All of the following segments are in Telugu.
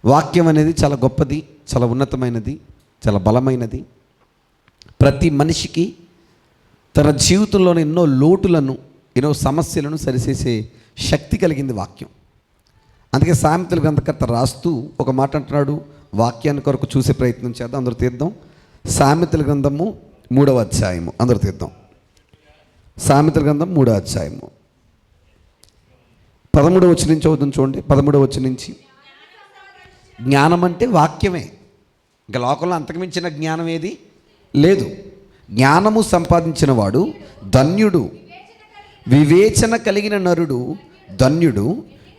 వాక్యం అనేది చాలా గొప్పది, చాలా ఉన్నతమైనది, చాలా బలమైనది. ప్రతి మనిషికి తన జీవితంలోని ఎన్నో లోటులను, ఎన్నో సమస్యలను సరిచేసే శక్తి కలిగింది వాక్యం. అందుకే సామెతల గ్రంథకర్త రాస్తూ ఒక మాట అంటున్నాడు, వాక్యాన్ని కొరకు చూసే ప్రయత్నం చేద్దాం. అందరూ తీద్దాం. సామెతల గ్రంథము 3వ అధ్యాయము, అందరూ తీద్దాం. సామెతల గ్రంథం 3వ అధ్యాయము 13వ వచనం నుంచి చదువుతాం చూడండి. 13వ వచనం నుంచి. జ్ఞానం అంటే వాక్యమే. ఇంకా లోకంలో అంతకుమించిన జ్ఞానం ఏది లేదు. జ్ఞానము సంపాదించిన వాడు ధన్యుడు, వివేచన కలిగిన నరుడు ధన్యుడు.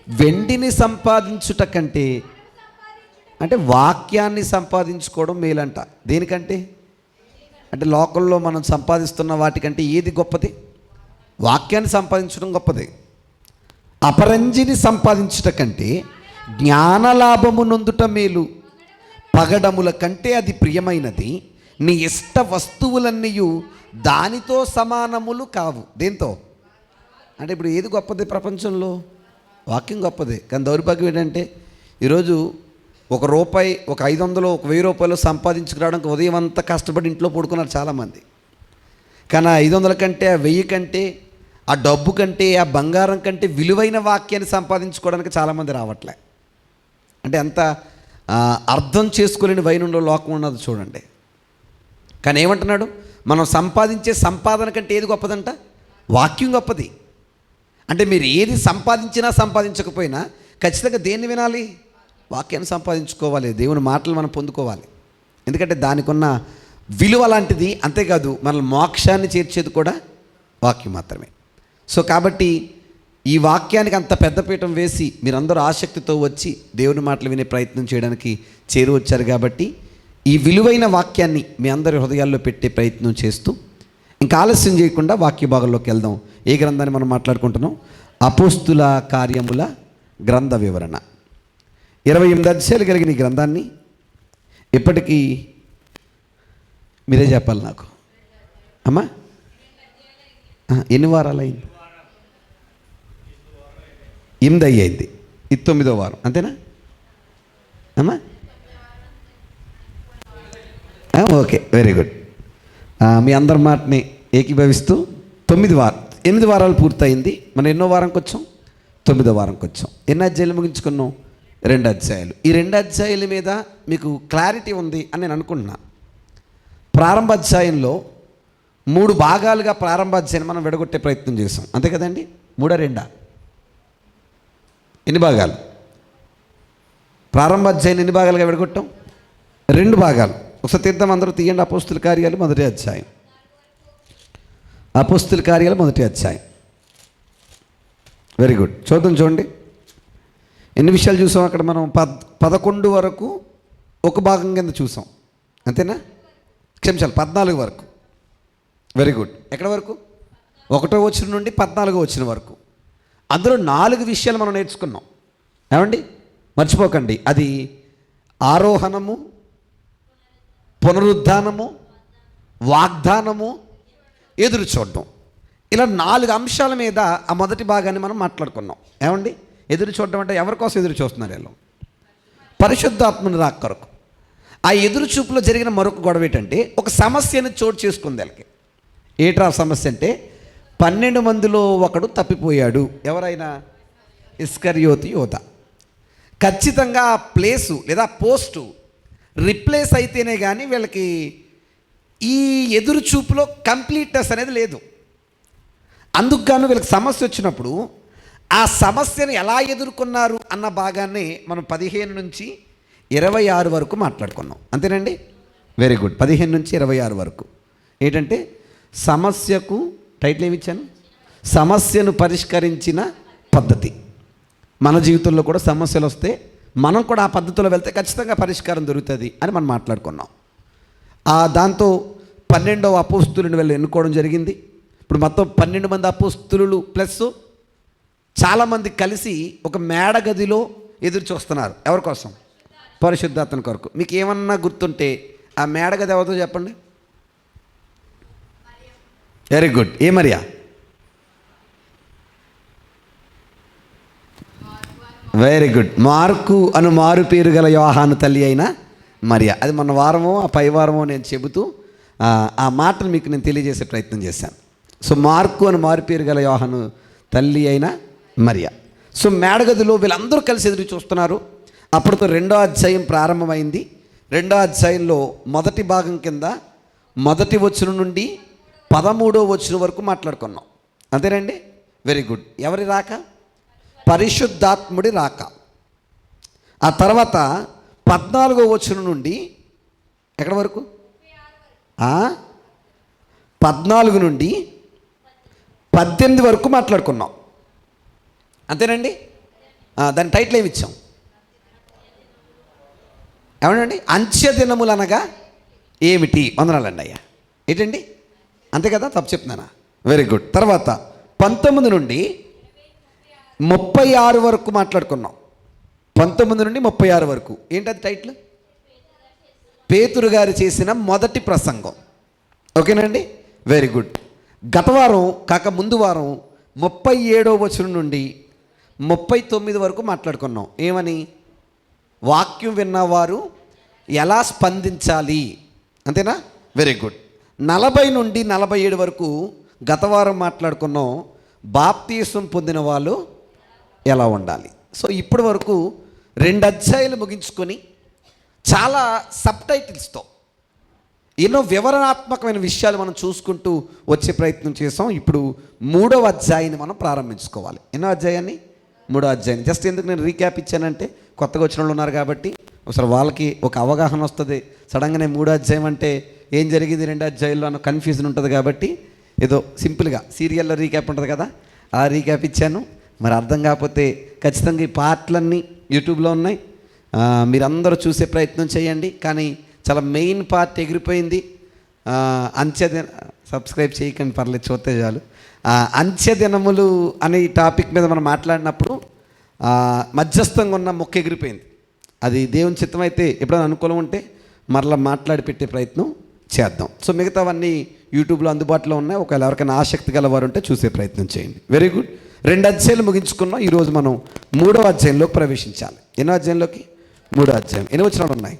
వెండిని సంపాదించుట కంటే, అంటే వాక్యాన్ని సంపాదించుకోవడం మేలంట. దేనికంటే అంటే లోకంలో మనం సంపాదిస్తున్న వాటికంటే ఏది గొప్పది? వాక్యాన్ని సంపాదించడం గొప్పది. అపరంజిని సంపాదించుట కంటే జ్ఞానలాభము నొందుట మేలు. పగడముల కంటే అది ప్రియమైనది. నీ ఇష్ట వస్తువులన్నీ దానితో సమానములు కావు. దేంతో అంటే ఇప్పుడు ఏది గొప్పది ప్రపంచంలో? వాక్యం గొప్పది. కానీ దౌర్భాగ్యం ఏంటంటే ఈరోజు ₹1, ఒక 500, ఒక ₹1000 సంపాదించుకురావడానికి ఉదయం అంతా కష్టపడి ఇంట్లో పడుకున్నారు చాలామంది. కానీ ఆ 500 కంటే, ఆ 1000 కంటే, ఆ డబ్బు కంటే, ఆ బంగారం కంటే విలువైన వాక్యాన్ని సంపాదించుకోవడానికి చాలామంది రావట్లే. అంటే అంత అర్థం చేసుకోలేని వైనంలో లోకం ఉన్నది చూడండి. కానీ ఏమంటున్నాడు? మనం సంపాదించే సంపాదన కంటే ఏది గొప్పదంట? వాక్యం గొప్పది. అంటే మీరు ఏది సంపాదించినా సంపాదించకపోయినా ఖచ్చితంగా దేన్ని వినాలి? వాక్యాన్ని సంపాదించుకోవాలి. దేవుని మాటలు మనం పొందుకోవాలి. ఎందుకంటే దానికి ఉన్న విలువ లాంటిది. అంతేకాదు మనల్ని మోక్షాన్ని చేర్చేది కూడా వాక్యం మాత్రమే. సో కాబట్టి ఈ వాక్యానికి అంత పెద్దపీఠం వేసి మీరందరూ ఆసక్తితో వచ్చి దేవుని మాటలు వినే ప్రయత్నం చేయడానికి చేరువచ్చారు. కాబట్టి ఈ విలువైన వాక్యాన్ని మీ అందరి హృదయాల్లో పెట్టే ప్రయత్నం చేస్తూ ఇంకా ఆలస్యం చేయకుండా వాక్య భాగంలోకి వెళ్దాం. ఏ గ్రంథాన్ని మనం మాట్లాడుకుంటున్నాం? అపోస్తుల కార్యముల గ్రంథ వివరణ. 28 అధ్యాయాలు కలిగిన ఈ గ్రంథాన్ని ఇప్పటికీ మీరే చెప్పాలి నాకు. అమ్మా ఎన్ని వారాలు అయింది? 8 అయ్యింది. ఇది 9వ వారం, అంతేనా అమ్మా? Okay, very good. మీ అందరి మాటని ఏకీభవిస్తూ 8 వారాలు పూర్తయింది. మనం ఎన్నో వారంకి వచ్చాం? 9వ వారంకి వచ్చాం. ఎన్ని అధ్యాయులు ముగించుకున్నాం? 2 అధ్యాయాలు. ఈ 2 అధ్యాయుల మీద మీకు క్లారిటీ ఉంది అని నేను అనుకుంటున్నా. ప్రారంభ అధ్యాయంలో 3 భాగాలుగా ప్రారంభ అధ్యాయాన్ని మనం విడగొట్టే ప్రయత్నం చేసాం, అంతే కదండి? 3 2 ఎన్ని భాగాలు? ప్రారంభ అధ్యాయాన్ని ఎన్ని భాగాలుగా విడగొట్టాం? 2 భాగాలు. ఒకసారి తీద్దాం, అందరూ తీయండి. అపోస్తుల కార్యాలు 1వ అధ్యాయం. అపోస్తుల కార్యాలు 1వ అధ్యాయం. Very good. చూడండి ఎన్ని విషయాలు చూసాం అక్కడ. మనం 11 వరకు ఒక భాగం కింద చూసాం, అంతేనా? క్షమించాలి, 14 వరకు. Very good. ఎక్కడ వరకు? 1వ వచనం నుండి 14వ వచనం వరకు. అందులో 4 విషయాలు మనం నేర్చుకున్నాం. ఏమండి మర్చిపోకండి. అది ఆరోహణము, పునరుద్ధానము, వాగ్దానము, ఎదురు చూడడం. ఇలా 4 అంశాల మీద ఆ మొదటి భాగాన్ని మనం మాట్లాడుకున్నాం. ఏమండి ఎదురు చూడడం అంటే ఎవరి కోసం ఎదురు చూస్తున్నారు? వీళ్ళు పరిశుద్ధాత్మని రాక కొరకు. ఆ ఎదురు చూపులో జరిగిన మరొక గొడవ ఏంటంటే ఒక సమస్యను చోటు చేసుకుంది వీళ్ళకి. ఏట్రా సమస్య అంటే 12 మందిలో ఒకడు తప్పిపోయాడు. ఎవరైనా? ఇస్కరియోతు యోధ. ఖచ్చితంగా ఆ ప్లేసు లేదా పోస్టు రిప్లేస్ అయితేనే కానీ వీళ్ళకి ఈ ఎదురు చూపులో కంప్లీట్నెస్ అనేది లేదు. అందుకు గాను వీళ్ళకి సమస్య వచ్చినప్పుడు ఆ సమస్యను ఎలా ఎదుర్కొన్నారు అన్న భాగాన్ని మనం 15 నుంచి 26 వరకు మాట్లాడుకున్నాం, అంతేనండి? Very good. 15 నుంచి 26 వరకు ఏంటంటే సమస్యకు టైటిల్ ఏమి ఇచ్చాను? సమస్యను పరిష్కరించిన పద్ధతి. మన జీవితంలో కూడా సమస్యలు వస్తే మనం కూడా ఆ పద్ధతిలో వెళ్తే ఖచ్చితంగా పరిష్కారం దొరుకుతుంది అని మనం మాట్లాడుకున్నాం. దాంతో 12వ అపోస్తులను వీళ్ళు ఎన్నుకోవడం జరిగింది. ఇప్పుడు మొత్తం 12 మంది అపోస్తులు ప్లస్ చాలామంది కలిసి ఒక మేడ గదిలో ఎదురు చూస్తున్నారు. ఎవరి కోసం? పరిశుద్ధాత్మ కొరకు. మీకు ఏమన్నా గుర్తుంటే ఆ మేడ గది ఎవరితో చెప్పండి. Very good. ఏ మరియా? Very good. మార్కు అను మారు పేరు గల యోహాను తల్లి అయిన మరియా. అది మొన్న వారమో ఆ పై వారమో నేను చెబుతూ ఆ మాటను మీకు నేను తెలియజేసే ప్రయత్నం చేశాను. సో మార్కు అని మారు పేరు గల యోహాను తల్లి అయిన మరియా. సో మేడగదిలో వీళ్ళందరూ కలిసి ఎదురు చూస్తున్నారు. అప్పటితో 2వ అధ్యాయం ప్రారంభమైంది. 2వ అధ్యాయంలో మొదటి భాగం కింద మొదటి వచనం నుండి 13వ వచనం వరకు మాట్లాడుకున్నాం. అంతేనండి. Very good. ఎవరి రాక? పరిశుద్ధాత్ముడి రాక. ఆ తర్వాత 14వ వచనం నుండి ఎక్కడి వరకు? 14 నుండి 18 వరకు మాట్లాడుకున్నాం. అంతేనండి. దాని టైటిల్ ఏమి ఇచ్చాం? ఏమనండి? అంత్య దినములు అనగా ఏమిటి? వందనాలండి అయ్యా. ఏంటండి? అంతే కదా? తప్పు చెప్తున్నానా? Very good. తర్వాత 19 నుండి 36 వరకు మాట్లాడుకున్నాం. 19 నుండి 36 వరకు ఏంటది టైటిల్? పేతురు గారు చేసిన మొదటి ప్రసంగం. ఓకేనండి. Very good. గత వారం కాక ముందు వారం 37వ వచనం నుండి 39 వరకు మాట్లాడుకున్నాం. ఏమని? వాక్యం విన్నవారు ఎలా స్పందించాలి. అంతేనా? Very good. 40 నుండి 47 వరకు గత వారం మాట్లాడుకున్నాం. బాప్తీసం పొందిన వాళ్ళు ఎలా ఉండాలి. సో ఇప్పటి వరకు 2 అధ్యాయాలు ముగించుకొని చాలా సబ్ టైటిల్స్తో ఎన్నో వివరణాత్మకమైన విషయాలు మనం చూసుకుంటూ వచ్చే ప్రయత్నం చేసాం. ఇప్పుడు 3వ అధ్యాయాన్ని మనం ప్రారంభించుకోవాలి. ఎన్నో అధ్యాయాన్ని? 3వ అధ్యాయాన్ని. జస్ట్ ఎందుకు నేను రీక్యాప్ ఇచ్చానంటే కొత్తగా వచ్చిన వాళ్ళు ఉన్నారు కాబట్టి ఒకసారి వాళ్ళకి ఒక అవగాహన వస్తుంది. సడన్గానే 3వ అధ్యాయం అంటే ఏం జరిగింది 2 అధ్యాయుల్లో అన్న కన్ఫ్యూజన్ ఉంటుంది కాబట్టి ఏదో సింపుల్గా సీరియల్లో రీక్యాప్ ఉంటుంది కదా, ఆ రీక్యాప్ ఇచ్చాను. మరి అర్థం కాకపోతే ఖచ్చితంగా ఈ పార్ట్లన్నీ యూట్యూబ్లో ఉన్నాయి, మీరందరూ చూసే ప్రయత్నం చేయండి. కానీ చాలా మెయిన్ పార్ట్ ఎగిరిపోయింది. సబ్స్క్రైబ్ చేయకండి, పర్లేదు, చూస్తే చాలు. అంత్య దినములు అనే ఈ టాపిక్ మీద మనం మాట్లాడినప్పుడు మధ్యస్థంగా ఉన్న మొక్క ఎగిరిపోయింది. అది దేవుని చిత్తం అయితే ఎప్పుడైనా అనుకూలం ఉంటే మరలా మాట్లాడి పెట్టే ప్రయత్నం చేద్దాం. సో మిగతావన్నీ యూట్యూబ్లో అందుబాటులో ఉన్నాయి. ఒకవేళ ఎవరికైనా ఆసక్తి గలవారు ఉంటే చూసే ప్రయత్నం చేయండి. Very good. 2 అధ్యాయాలు ముగించుకున్నాం. ఈరోజు మనం 3వ అధ్యాయంలోకి ప్రవేశించాలి. ఎన్నో అధ్యాయంలోకి? 3వ అధ్యాయం. ఎన్ని వచనాలు ఉన్నాయి?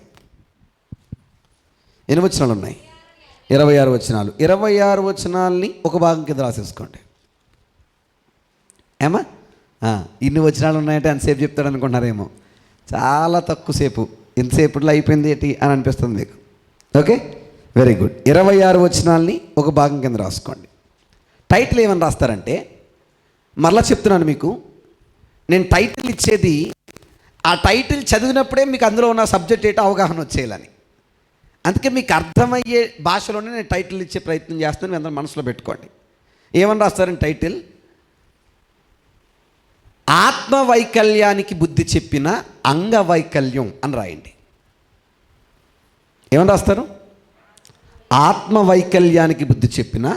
26 వచనాలు. 26 వచనాలని ఒక భాగం కింద రాసేసుకోండి. ఏమా ఇన్ని వచనాలు ఉన్నాయంటే ఎంతసేపు చెప్తాడు అనుకుంటున్నారేమో. చాలా తక్కువ సేపు. ఎంతసేపులో అయిపోయింది ఏంటి అని అనిపిస్తుంది మీకు. Okay, very good. 26 వచనాలని ఒక భాగం కింద రాసుకోండి. టైటిల్ ఏమని రాస్తారంటే, మరలా చెప్తున్నాను మీకు, నేను టైటిల్ ఇచ్చేది ఆ టైటిల్ చదివినప్పుడే మీకు అందులో ఉన్న సబ్జెక్ట్ ఏంటో అవగాహన వచ్చేయాలని. అందుకే మీకు అర్థమయ్యే భాషలోనే నేను టైటిల్ ఇచ్చే ప్రయత్నం చేస్తాను. మీ అందరూ మనసులో పెట్టుకోండి. ఏమని రాస్తారని టైటిల్? ఆత్మవైకల్యానికి బుద్ధి చెప్పిన అంగవైకల్యం అని రాయండి. ఏమని రాస్తారు? ఆత్మవైకల్యానికి బుద్ధి చెప్పిన,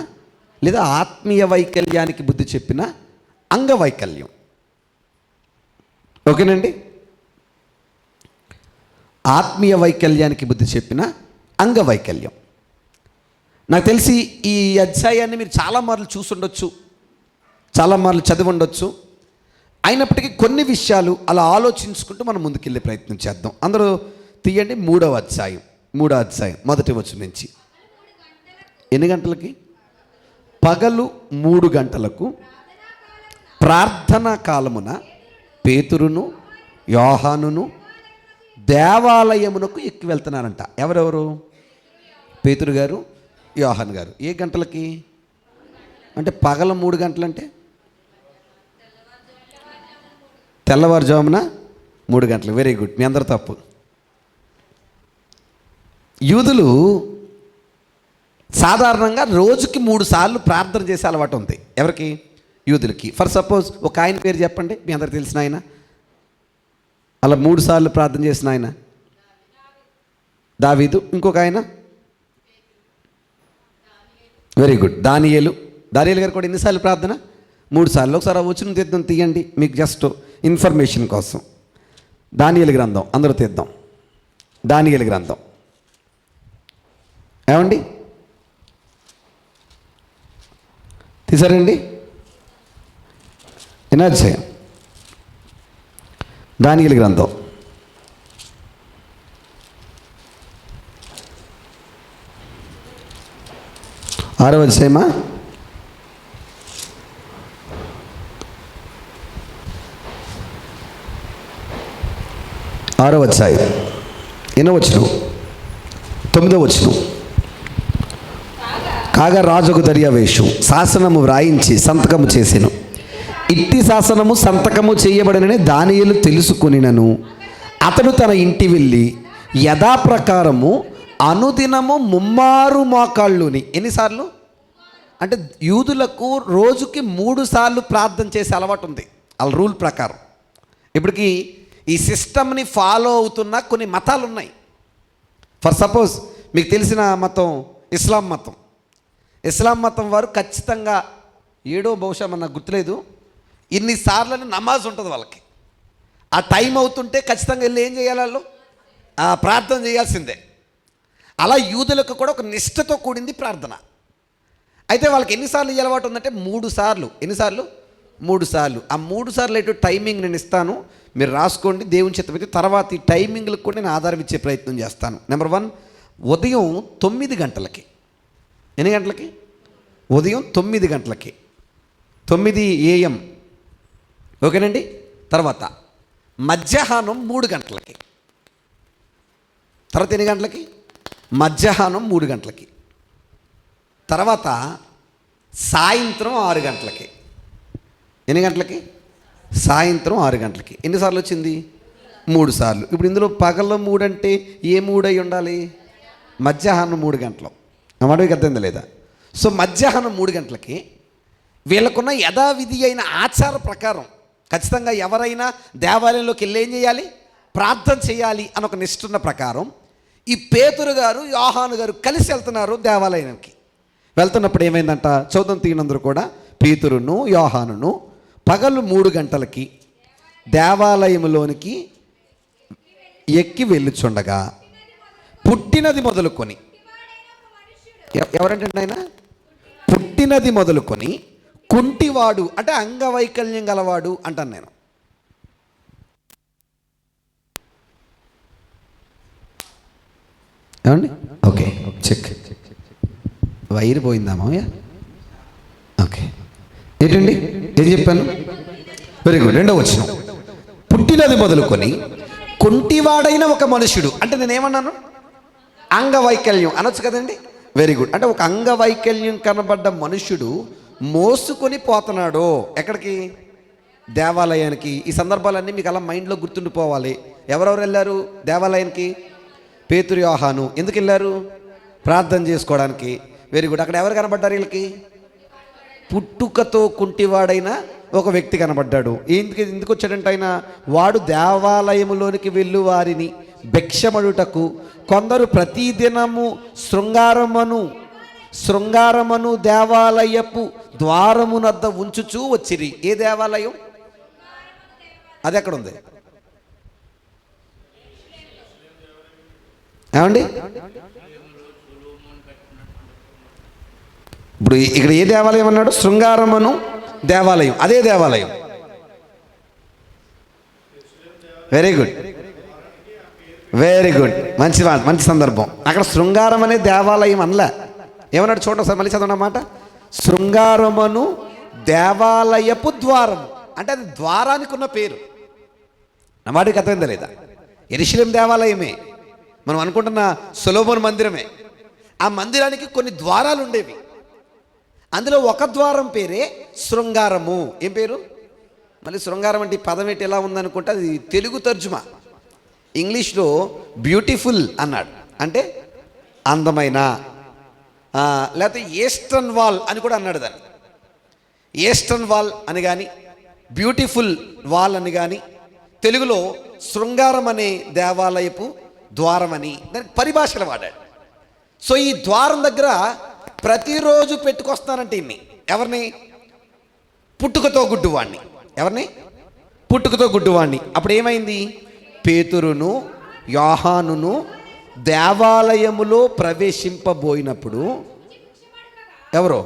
లేదా ఆత్మీయ వైకల్యానికి బుద్ధి చెప్పిన అంగవైకల్యం. ఓకేనండి. ఆత్మీయ వైకల్యానికి బుద్ధి చెప్పిన అంగవైకల్యం. నాకు తెలిసి ఈ అధ్యాయాన్ని మీరు చాలా మార్లు చూసుండొచ్చు, చాలా మార్లు చదివి ఉండొచ్చు. అయినప్పటికీ కొన్ని విషయాలు అలా ఆలోచించుకుంటూ మనం ముందుకెళ్ళే ప్రయత్నం చేద్దాం. అందరూ తీయండి. 3వ అధ్యాయం మొదటి వచనం నుంచి. ఎన్ని గంటలకి? పగలు 3 గంటలకు ప్రార్థనా కాలమున పేతురును యోహానును దేవాలయమునకు ఎక్కి వెళ్తున్నారంట. ఎవరెవరు? పేతురు గారు, యోహాను గారు. ఏ గంటలకి అంటే? పగల 3 గంటలంటే తెల్లవారుజామున 3 గంటలు. Very good. మీ అందరు తప్పు. యూదులు సాధారణంగా రోజుకి 3 సార్లు ప్రార్థన చేసే అలవాటు ఉంది. ఎవరికి? యూదులకి. ఫర్ సపోజ్ ఒక ఆయన పేరు చెప్పండి, మీ అందరికి తెలిసిన ఆయన, అలా 3 సార్లు ప్రార్థన చేసిన ఆయన. దావీదు. ఇంకొక ఆయన? వెరీ గుడ్, దానియేలు గారు కూడా ఎన్నిసార్లు ప్రార్థన? 3 సార్లు. ఒకసారి ఆ వచనం తీద్దాం, తీయండి, మీకు జస్ట్ ఇన్ఫర్మేషన్ కోసం. దానియేలు గ్రంథం అందరూ తీద్దాం. దానియేలు గ్రంథం ఏమండి తీసారండి? ఎన్నో అధ్యాయం? దానియేలు గ్రంథం 6వ అధ్యాయమా? 6వ అధ్యాయం 8వ వచనం 9వ వచనం. కాగా రాజుకు దర్యావేషు శాసనము వ్రాయించి సంతకము చేసెను. ఇట్టి శాసనము సంతకము చేయబడినని దానియేలు తెలుసుకొనినను అతడు తన ఇంటి వెళ్ళి యథాప్రకారము అనుదినము ముమ్మారు మోకాళ్ళుని. ఎన్నిసార్లు అంటే యూదులకు రోజుకి 3 సార్లు ప్రార్థన చేసే అలవాటు ఉంది వాళ్ళ రూల్ ప్రకారం. ఇప్పటికి ఈ సిస్టమ్ని ఫాలో అవుతున్న కొన్ని మతాలు ఉన్నాయి. ఫర్ సపోజ్ మీకు తెలిసిన మతం ఇస్లాం మతం. ఇస్లాం మతం వారు ఖచ్చితంగా బహుశా నాకు గుర్తులేదు, ఇన్నిసార్లని నమాజ్ ఉంటుంది వాళ్ళకి. ఆ టైం అవుతుంటే ఖచ్చితంగా వెళ్ళి ఏం చేయాలి వాళ్ళు? ప్రార్థన చేయాల్సిందే. అలా యూదులకు కూడా ఒక నిష్ఠతో కూడింది ప్రార్థన. అయితే వాళ్ళకి ఎన్నిసార్లు ఈ అలవాటు ఉందంటే 3 సార్లు. ఎన్నిసార్లు? 3 సార్లు. ఆ 3 సార్లు ఎటు టైమింగ్ నేను ఇస్తాను, మీరు రాసుకోండి. దేవుని చిత్తమైతే తర్వాత ఈ టైమింగ్లకు కూడా నేను ఆధారం ఇచ్చే ప్రయత్నం చేస్తాను. నెంబర్ 1, ఉదయం 9 గంటలకి. ఎన్ని గంటలకి? ఉదయం 9 గంటలకి, 9 AM. ఓకేనండి. తర్వాత మధ్యాహ్నం 3 గంటలకి. తర్వాత ఎన్ని గంటలకి? మధ్యాహ్నం 3 గంటలకి. తర్వాత సాయంత్రం 6 గంటలకి. ఎన్ని గంటలకి? సాయంత్రం 6 గంటలకి. ఎన్నిసార్లు వచ్చింది? 3 సార్లు. ఇప్పుడు ఇందులో పగల 3 అంటే ఏ 3 అయి ఉండాలి? మధ్యాహ్నం 3 గంటలు. అమ్మడికి అర్థం లేదా? సో మధ్యాహ్నం 3 గంటలకి వీళ్ళకున్న యథావిధి అయిన ఆచార ప్రకారం ఖచ్చితంగా ఎవరైనా దేవాలయంలోకి వెళ్ళి ఏం చేయాలి? ప్రార్థన చేయాలి అని ఒక నిష్ఠున్న ప్రకారం ఈ పేతురు గారు యోహాను గారు కలిసి వెళ్తున్నారు దేవాలయానికి. వెళ్తున్నప్పుడు ఏమైందంట? చౌదం తీయనందరూ కూడా పేతురును యోహానును పగలు 3 గంటలకి దేవాలయంలోనికి ఎక్కి వెళ్ళుచుండగా పుట్టినది మొదలుకొని, ఎవరంటే ఆయన పుట్టినది మొదలుకొని కుంటివాడు అంటే అంగవైకల్యం గలవాడు అంటాను నేను. ఏమండి? Okay, check. వైర్ పోయిందా మామయ్య? ఓకే, ఏంటండి ఏం చెప్పాను? Very good. 2వ వచనం, పుట్టినది మొదలుకొని కుంటివాడైన ఒక మనుషుడు అంటే నేనేమన్నాను? అంగవైకల్యం అనొచ్చు కదండి. Very good. అంటే ఒక అంగవైకల్యం కనబడ్డ మనుషుడు మోసుకొని పోతున్నాడు. ఎక్కడికి? దేవాలయానికి. ఈ సందర్భాలన్నీ మీకు అలా మైండ్లో గుర్తుండిపోవాలి. ఎవరెవరు వెళ్ళారు దేవాలయానికి? పేతురు యోహాను. ఎందుకు వెళ్ళారు? ప్రార్థన చేసుకోవడానికి. Very good. అక్కడ ఎవరు కనబడ్డారు వీళ్ళకి? పుట్టుకతో కుంటివాడైన ఒక వ్యక్తి కనబడ్డాడు. ఎందుకు వచ్చాడంటే ఆయన వాడు దేవాలయములోనికి వెళ్ళు వారిని భిక్షమడుటకు కొందరు ప్రతిదినము శృంగారమను దేవాలయపు ద్వారమునద్ద ఉంచుచూ వచ్చిరి. ఏ దేవాలయం? అది ఎక్కడ ఉంది? ఏమండి? ఇప్పుడు ఇక్కడ ఏ దేవాలయం అన్నాడు? శృంగారమను దేవాలయం. అదే దేవాలయం. Very good, very good. మంచి సందర్భం. అక్కడ శృంగారం అనే దేవాలయం అనలే. ఏమన్నాడు చూడండి సార్, మళ్ళీ చదవండి అన్నమాట. శృంగారమను దేవాలయపు ద్వారము అంటే అది ద్వారానికి ఉన్న పేరు. నా మాటకి అర్థమైందా లేదా? యెరూషలేం దేవాలయమే, మనం అనుకుంటున్న సొలొమోను మందిరమే. ఆ మందిరానికి కొన్ని ద్వారాలు ఉండేవి. అందులో ఒక ద్వారం పేరే శృంగారము. ఏం పేరు? మళ్ళీ శృంగారం అంటే ఈ పదం ఏంటి ఎలా ఉందనుకుంటే అది తెలుగు తర్జుమా. ఇంగ్లీష్లో బ్యూటిఫుల్ అన్నాడు, అంటే అందమైన, లేకపోతే ఈస్టర్న్ వాల్ అని కూడా అన్నాడు దాన్ని. ఈస్టర్న్ వాల్ అని కానీ బ్యూటిఫుల్ వాల్ అని కానీ తెలుగులో శృంగారం అనే దేవాలయపు ద్వారం అని దానికి పరిభాషలు వాడాడు. సో ఈ ద్వారం దగ్గర ప్రతిరోజు పెట్టుకొస్తానంటే ఇన్ని ఎవరిని? పుట్టుకతో గుడ్డువాణ్ణి. ఎవరిని? పుట్టుకతో గుడ్డువాణ్ణి. అప్పుడు ఏమైంది? పేతురును యోహానును దేవాలయములో ప్రవేశింపబోయినప్పుడు ఎవరో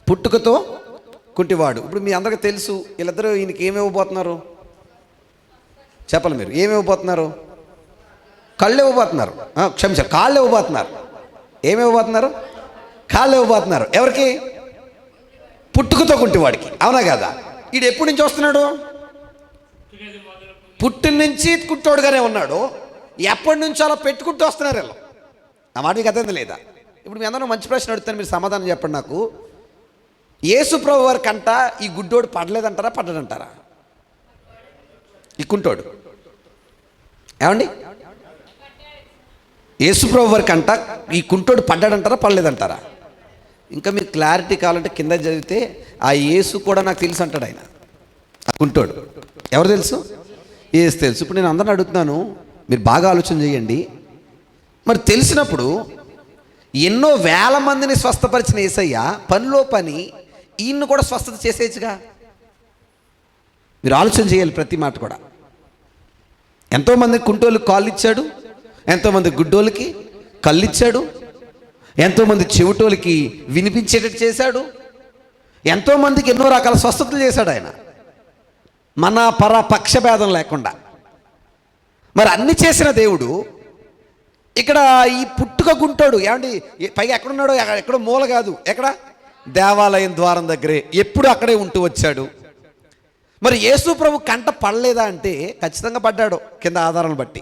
పుట్టుకతో కుంటివాడు. ఇప్పుడు మీ అందరికీ తెలుసు వీళ్ళిద్దరూ ఈయనకి ఏమి ఇవ్వబోతున్నారు? చెప్పాలి మీరు. ఏమి ఇవ్వబోతున్నారు? కళ్ళు ఇవ్వబోతున్నారు. క్షమించారు, కాళ్ళు ఇవ్వబోతున్నారు. ఏమి ఇవ్వబోతున్నారు? కాళ్ళు ఇవ్వబోతున్నారు. ఎవరికి? పుట్టుకతో కుంటివాడికి. అవునా కదా? వీడు ఎప్పటి నుంచి వస్తున్నాడు? పుట్టిన నుంచి కుంటోడుగానే ఉన్నాడు. ఎప్పటి నుంచో అలా పెట్టుకుంటూ వస్తున్నారు వీళ్ళు. ఆ మాట మీకు అర్థం లేదా? ఇప్పుడు మీ అందరూ మంచి ప్రశ్న అడుగుతాను, మీరు సమాధానం చెప్పండి నాకు. యేసు ప్రభు వారి కంట ఈ గుడ్డోడు పడలేదంటారా, పడ్డాడంటారా? ఈ కుంటోడు ఏమండి? యేసు ప్రభు వారి కంట ఈ కుంటోడు పడ్డాడంటారా, పడలేదంటారా? ఇంకా మీకు క్లారిటీ కావాలంటే కింద చదివితే ఆ యేసు కూడా నాకు తెలుసు అంటాడు ఆయన. ఆ కుంటోడు ఎవరు తెలుసు? యేసు తెలుసు. ఇప్పుడు నేను అందరిని అడుగుతున్నాను, మీరు బాగా ఆలోచన చేయండి. మరి తెలిసినప్పుడు ఎన్నో వేల మందిని స్వస్థపరిచిన యేసయ్య పనిలో పని ఈయన్ని కూడా స్వస్థత చేసేయచ్చుగా. మీరు ఆలోచన చేయాలి ప్రతి మాట కూడా. ఎంతోమంది కుంటోళ్ళకి కాళ్ళు ఇచ్చాడు, ఎంతోమంది గుడ్డోళ్ళకి కళ్ళు ఇచ్చాడు, ఎంతోమంది చెవిటోళ్ళకి వినిపించేటట్టు చేశాడు, ఎంతోమందికి ఎన్నో రకాల స్వస్థతలు చేశాడు ఆయన, మన పక్షభేదం లేకుండా. మరి అన్ని చేసిన దేవుడు ఇక్కడ ఈ పుట్టుక గుంటాడు. ఏమండి, పైగా ఎక్కడున్నాడో, ఎక్కడో మూల కాదు, ఎక్కడ? దేవాలయం ద్వారం దగ్గరే, ఎప్పుడు అక్కడే ఉంటూ వచ్చాడు. మరి యేసు ప్రభు కంట పడలేదా అంటే ఖచ్చితంగా పడ్డాడు కింద ఆధారాలను బట్టి.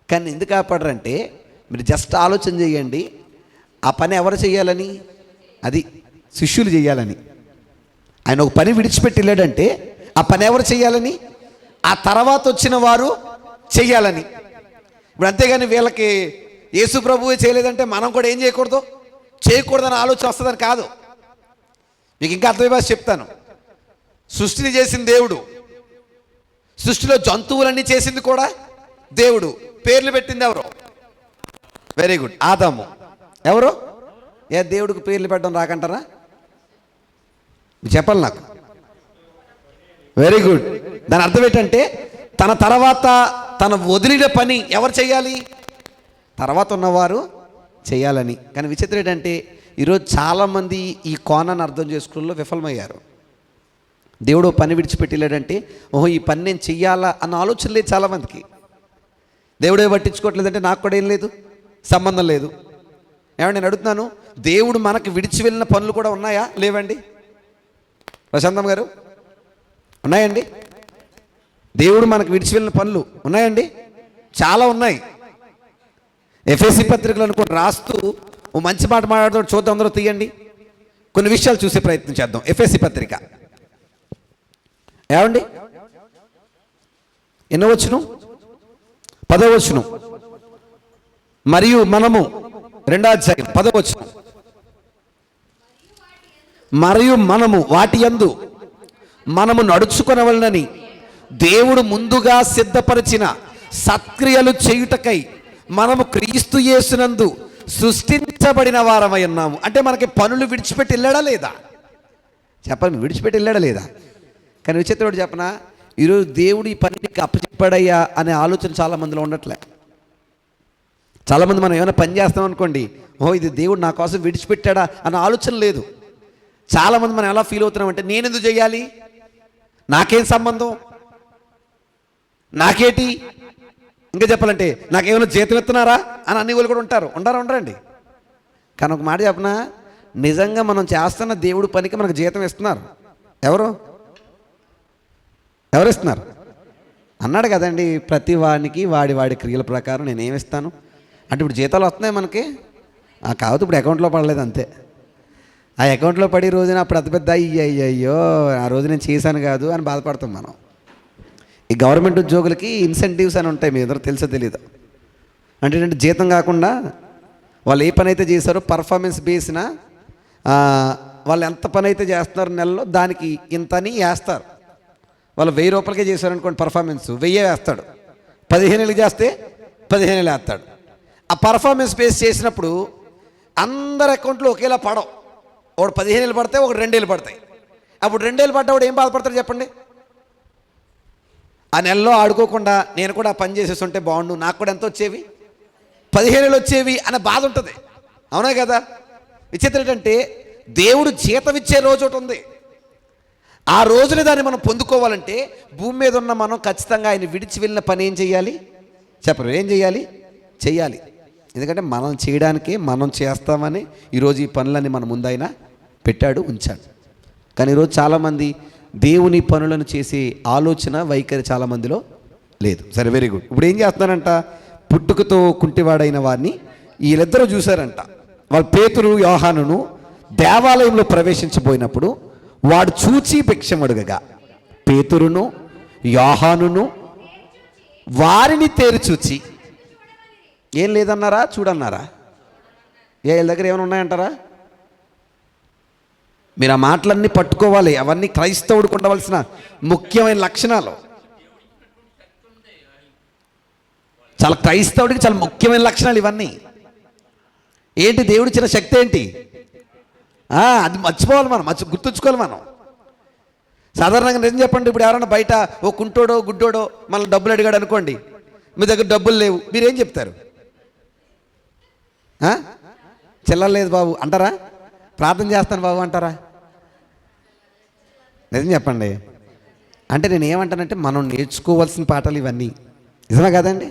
కానీ ఎందుకు కాపాడరంటే మీరు జస్ట్ ఆలోచన చేయండి, ఆ పని ఎవరు చేయాలని? అది శిష్యులు చేయాలని. ఆయన ఒక పని విడిచిపెట్టి వెళ్ళాడంటే ఆ పని ఎవరు చేయాలని? ఆ తర్వాత వచ్చిన వారు చెయ్యాలని. ఇప్పుడు అంతేగాని వీళ్ళకి యేసు ప్రభువే చేయలేదంటే మనం కూడా ఏం చేయకూడదని ఆలోచన వస్తుందని కాదు. మీకు ఇంకా అర్థమయ్యే భాష చెప్తాను. సృష్టిని చేసింది దేవుడు, సృష్టిలో జంతువులన్నీ చేసింది కూడా దేవుడు. పేర్లు పెట్టింది ఎవరు? వెరీ గుడ్, ఆదాము. ఎవరు? దేవుడికి పేర్లు పెట్టడం రాకంటారా? చెప్పాలి నాకు. Very good. దాని అర్థం ఏంటంటే తన తర్వాత తన వదిలిన పని ఎవరు చేయాలి? తర్వాత ఉన్నవారు చేయాలని. కానీ విచిత్రం ఏంటంటే ఈరోజు చాలామంది ఈ కోణాన్ని అర్థం చేసుకోవడంలో విఫలమయ్యారు. దేవుడు పని విడిచిపెట్టలేడంటే ఓహో ఈ పని నేను చెయ్యాలా అన్న ఆలోచన లేదు చాలామందికి. దేవుడే పట్టించుకోవట్లేదంటే నాకు కూడా ఏం లేదు, సంబంధం లేదు. ఏమంటే నేను అడుగుతున్నాను, దేవుడు మనకు విడిచి వెళ్ళిన పనులు కూడా ఉన్నాయా, లేవండి? ప్రశాంతం గారు, ఉన్నాయండి? దేవుడు మనకు విడిచి వెళ్ళిన పనులు ఉన్నాయండి, చాలా ఉన్నాయి. ఎఫెసీ పత్రికలు అనుకోండి రాస్తూ ఓ మంచి మాట మాట్లాడుతూ చూద్దాం, అందరూ తీయండి, కొన్ని విషయాలు చూసే ప్రయత్నం చేద్దాం. ఎఫెసీ పత్రిక ఏమండి, ఎన్నో వచనం? 10వ వచనం. మరియు మనము 2వ అధ్యాయం 10వ వచనం. మరియు మనము వాటి యందు మనము నడుచుకొనవలనని దేవుడు ముందుగా సిద్ధపరిచిన సత్క్రియలు చేయుటకై మనము క్రీస్తు యేసునందు సృష్టించబడిన వారమై ఉన్నాము. అంటే మనకి పనులు విడిచిపెట్టి వెళ్ళాడా లేదా? చెప్పండి, విడిచిపెట్టి వెళ్ళాడా లేదా? కానీ విచిత్రుడు చెప్పనా, ఈరోజు దేవుడు ఈ పనికి అప్పచెప్పాడయ్యా అనే ఆలోచన చాలామందిలో ఉండట్లే. చాలామంది మనం ఏమైనా పని చేస్తాం అనుకోండి, ఓహో ఇది దేవుడు నా కోసం విడిచిపెట్టాడా అన్న ఆలోచన లేదు. చాలామంది మనం ఎలా ఫీల్ అవుతున్నామంటే నేను ఎందుకు చేయాలి, నాకేం సంబంధం, నాకేటి, ఇంకా చెప్పాలంటే నాకేమైనా జీతం ఇస్తున్నారా అని అన్ని వాళ్ళు కూడా ఉండరండి. కానీ ఒక మాట చెప్పనా, నిజంగా మనం చేస్తున్న దేవుడి పనికి మనకు జీతం ఇస్తున్నారు. ఎవరు ఇస్తున్నారు? అన్నాడు కదండి, ప్రతి వాడికి వాడి క్రియల ప్రకారం నేనేమిస్తాను అంటే. ఇప్పుడు జీతాలు వస్తున్నాయి మనకి, కావద్దు ఇప్పుడు అకౌంట్లో పడలేదు అంతే. ఆ అకౌంట్లో పడి రోజున అప్పుడు అంత పెద్ద అయ్యో ఆ రోజు నేను చేశాను కాదు అని బాధపడతాం మనం. ఈ గవర్నమెంట్ ఉద్యోగులకి ఇన్సెంటివ్స్ అని ఉంటాయి, మీ ఎదురు తెలుసో తెలీదు. అంటే జీతం కాకుండా వాళ్ళు ఏ పని అయితే చేశారో పర్ఫార్మెన్స్ బేస్న వాళ్ళు ఎంత పని అయితే చేస్తున్నారు నెలలో దానికి ఇంతని వేస్తారు. వాళ్ళు 1000 రూపాయలకే చేశారనుకోండి పర్ఫార్మెన్స్, 1000 వేస్తాడు. 15 ఏళ్ళు చేస్తే 15 ఏళ్ళు వేస్తాడు. ఆ పర్ఫార్మెన్స్ బేస్ చేసినప్పుడు అందరి అకౌంట్లో ఒకేలా పడవు. ఒకడు 15 ఏళ్ళు పడతాయి, ఒకటి 2 ఏళ్ళు పడతాయి. అప్పుడు 2 ఏళ్ళు పడ్డా ఏం బాధపడతాడు చెప్పండి? ఆ నెలలో ఆడుకోకుండా నేను కూడా పని చేసేస్తుంటే బాగుండు, నాకు కూడా ఎంత వచ్చేవి, 15 ఏళ్ళు వచ్చేవి అనే బాధ ఉంటుంది. అవునా కదా? విచిత్రం ఏంటంటే దేవుడు జీతం ఇచ్చే రోజు ఒకటి ఉంది. ఆ రోజున దాన్ని మనం పొందుకోవాలంటే భూమి మీద ఉన్న మనం ఖచ్చితంగా ఆయన విడిచి వెళ్ళిన పని ఏం చేయాలి చెప్పరు? ఏం చేయాలి? చెయ్యాలి. ఎందుకంటే మనం చేయడానికే మనం చేస్తామని ఈరోజు ఈ పనులన్నీ మన ముందు ఆయన పెట్టాడు, ఉంచాడు. కానీ ఈరోజు చాలామంది దేవుని పనులను చేసే ఆలోచన వైఖరి చాలామందిలో లేదు. సరే, వెరీ గుడ్. ఇప్పుడు ఏం చేస్తున్నారంట? పుట్టుకతో కుంటివాడైన వారిని వీళ్ళిద్దరూ చూశారంట. వాళ్ళు పేతురు యోహానును దేవాలయంలో ప్రవేశించబోయినప్పుడు వాడు చూచి భిక్షం అడుగగా పేతురును యోహానును వారిని తేరి చూచి ఏం లేదన్నారా? చూడన్నారా? వీళ్ళ దగ్గర ఏమైనా ఉన్నాయంటారా? మీరు ఆ మాటలన్నీ పట్టుకోవాలి. అవన్నీ క్రైస్తవుడికి ఉండవలసిన ముఖ్యమైన లక్షణాలు. చాలా క్రైస్తవుడికి చాలా ముఖ్యమైన లక్షణాలు ఇవన్నీ. ఏంటి? దేవుడు ఇచ్చిన శక్తి ఏంటి? అది మర్చిపోవాలి మనం, గుర్తుంచుకోవాలి మనం. సాధారణంగా నిజం చెప్పండి, ఇప్పుడు ఎవరైనా బయట ఓ కుంటోడో గుడ్డోడో మనల్ని డబ్బులు అడిగాడు అనుకోండి, మీ దగ్గర డబ్బులు లేవు, మీరేం చెప్తారు? చిల్లర లేదు బాబు అంటారా? ప్రార్థన చేస్తాను బాబు అంటారా? నిజం చెప్పండి. అంటే నేను ఏమంటానంటే మనం నేర్చుకోవాల్సిన పాఠాలు ఇవన్నీ. నిజమే కదండి?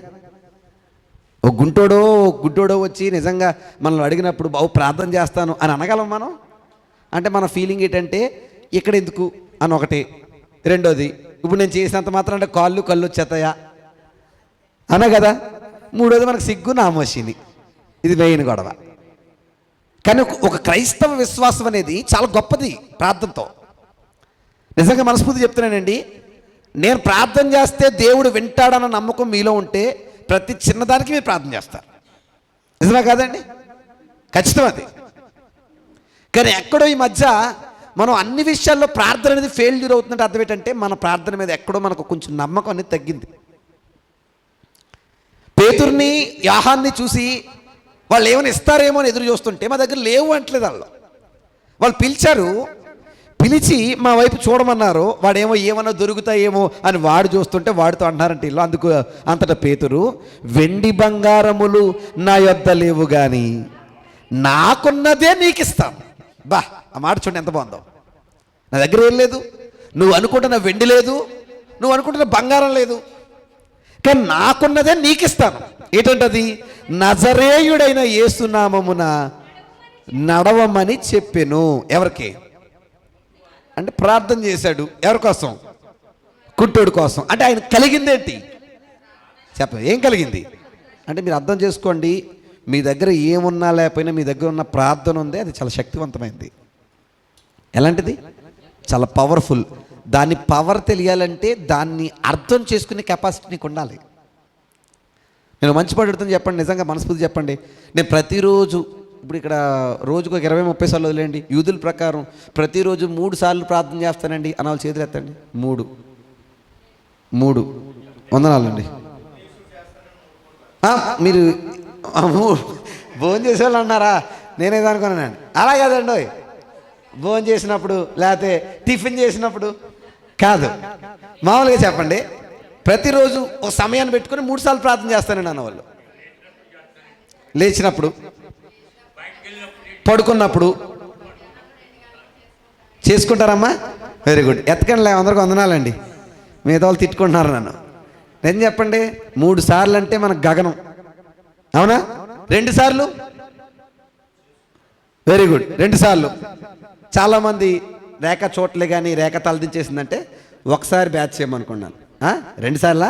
ఓ గుంటోడో గుడ్డోడో వచ్చి నిజంగా మనల్ని అడిగినప్పుడు బాబు ప్రార్థన చేస్తాను అని అనగలం మనం? అంటే మన ఫీలింగ్ ఏంటంటే ఇక్కడ ఎందుకు అని ఒకటి. రెండోది, ఇప్పుడు నేను చేసినంత మాత్రం అంటే కళ్ళు వచ్చేస్తాయా అనే కదా. మూడోది, మనకు సిగ్గు నామోషిని. ఇది మెయిన్ గొడవ. కానీ ఒక క్రైస్తవ విశ్వాసం అనేది చాలా గొప్పది. ప్రార్థనతో నిజంగా మనస్ఫూర్తి చెప్తున్నానండి. నేను ప్రార్థన చేస్తే దేవుడు వింటాడన్న నమ్మకం మీలో ఉంటే ప్రతి చిన్నదానికి మీరు ప్రార్థన చేస్తారు. నిజమే కాదండి? ఖచ్చితం అది. కానీ ఎక్కడో ఈ మధ్య మనం అన్ని విషయాల్లో ప్రార్థన అనేది ఫెయిల్యూర్ అవుతుందంటే అర్థం ఏంటంటే మన ప్రార్థన మీద ఎక్కడో మనకు కొంచెం నమ్మకం అనేది తగ్గింది. పేతుర్ని యోహాన్ని చూసి వాళ్ళు ఏమైనా ఇస్తారేమో అని ఎదురు చూస్తుంటే మా దగ్గర లేవు అంటలేదు. వాళ్ళు పిలిచారు, పిలిచి మా వైపు చూడమన్నారు. వాడేమో ఏమన్నా దొరుకుతాయేమో అని వాడు చూస్తుంటే వాడితో అంటున్నారంటే ఇల్లు. అందుకు అంతటా పేతురు, వెండి బంగారములు నా యొద్ద లేవు కానీ నాకున్నదే నీకు ఇస్తాను. బా, ఆ మాట చూడండి ఎంత బాగుందో. నా దగ్గర ఏం లేదు, నువ్వు అనుకుంటున్న వెండి లేదు, నువ్వు అనుకుంటున్న బంగారం లేదు, కానీ నాకున్నదే నీకు ఇస్తాను. ఏంటంటది? నజరేయుడైన యేసునామమున నడవమని చెప్పెను. ఎవరికి అంటే ప్రార్థన చేశాడు. ఎవరి కోసం? కుంటోడు కోసం. అంటే ఆయన కలిగిందేంటి ఏం కలిగింది అంటే మీరు అర్థం చేసుకోండి. మీ దగ్గర ఏమున్నా లేకపోయినా మీ దగ్గర ఉన్న ప్రార్థన ఉంది, అది చాలా శక్తివంతమైంది. ఎలాంటిది? చాలా పవర్ఫుల్. దాని పవర్ తెలియాలంటే దాన్ని అర్థం చేసుకునే కెపాసిటీ నీకు ఉండాలి. నేను మంచి పడుతుంది చెప్పండి, నిజంగా మనస్ఫూర్తి చెప్పండి. నేను ప్రతిరోజు ఇప్పుడు ఇక్కడ రోజుకు 20-30 సార్లు వదిలేండి. యూదుల ప్రకారం ప్రతిరోజు 3 సార్లు ప్రార్థన చేస్తానండి అన్న వాళ్ళు చేతులు ఎత్తండి. 3 వందనాలండి. మీరు భోజనం చేసేవాళ్ళు అన్నారా? నేనేదో అనుకున్నానండి. అలా కాదండి, భోజనం చేసినప్పుడు లేకపోతే టిఫిన్ చేసినప్పుడు కాదు, మామూలుగా చెప్పండి. ప్రతిరోజు ఒక సమయాన్ని పెట్టుకొని 3 సార్లు ప్రార్థన చేస్తానండి అన్నవాళ్ళు. లేచినప్పుడు, పడుకున్నప్పుడు చేసుకుంటారమ్మా. Very good. ఎత్తకండి, అందరికీ వందనాలండి. మిగతా వాళ్ళు తిట్టుకుంటున్నారు నన్ను. నేను చెప్పండి, 3 సార్లు అంటే మనకు గగనం, అవునా? 2 సార్లు వెరీ గుడ్. 2 సార్లు. చాలామంది రేఖ చోట్లే కానీ రేఖ తలదించేసిందంటే ఒకసారి బ్యాచ్ చేయమనుకున్నాను. 2 సార్లా?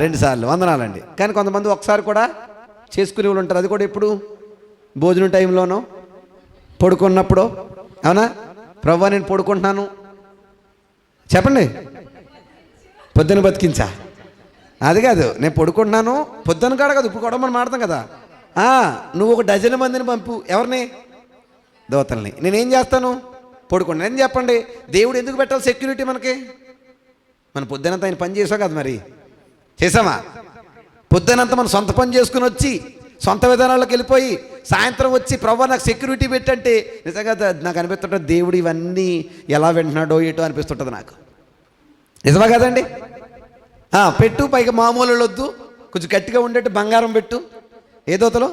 2 సార్లు వందనాలండి. కానీ కొంతమంది ఒకసారి కూడా చేసుకునే వాళ్ళు ఉంటారు. అది కూడా ఎప్పుడు? భోజనం టైంలోనో పడుకున్నప్పుడు. అవునా? ప్రభువా నేను పడుకుంటున్నాను చెప్పండి. పొద్దున బతికించా? అది కాదు, నేను పడుకుంటున్నాను పొద్దున కాడ కాదు, ఇప్పుడు కూడా మనం మాడతాం కదా. నువ్వు ఒక డజన్ మందిని పంపు. ఎవరిని? దోతల్ని. నేనేం చేస్తాను? పడుకుంటాను. ఏం చెప్పండి, దేవుడు ఎందుకు పెట్టాలి సెక్యూరిటీ మనకి? మన పొద్దునంతా ఆయన పని చేసాం కదా, మరి చేసామా? పొద్దునంతా మనం సొంత పని చేసుకుని వచ్చి సొంత విధానాల్లోకి వెళ్ళిపోయి సాయంత్రం వచ్చి ప్రభువా నాకు సెక్యూరిటీ పెట్టంటే నిజంగా నాకు అనిపిస్తుంటుంది దేవుడు ఇవన్నీ ఎలా వింటున్నాడో ఏటో అనిపిస్తుంటుంది నాకు. నిజమా కదండి? పెట్టు, పైగా మామూలు వద్దు, కొంచెం గట్టిగా ఉండేట్టు బంగారం పెట్టు. ఏ దోతలు?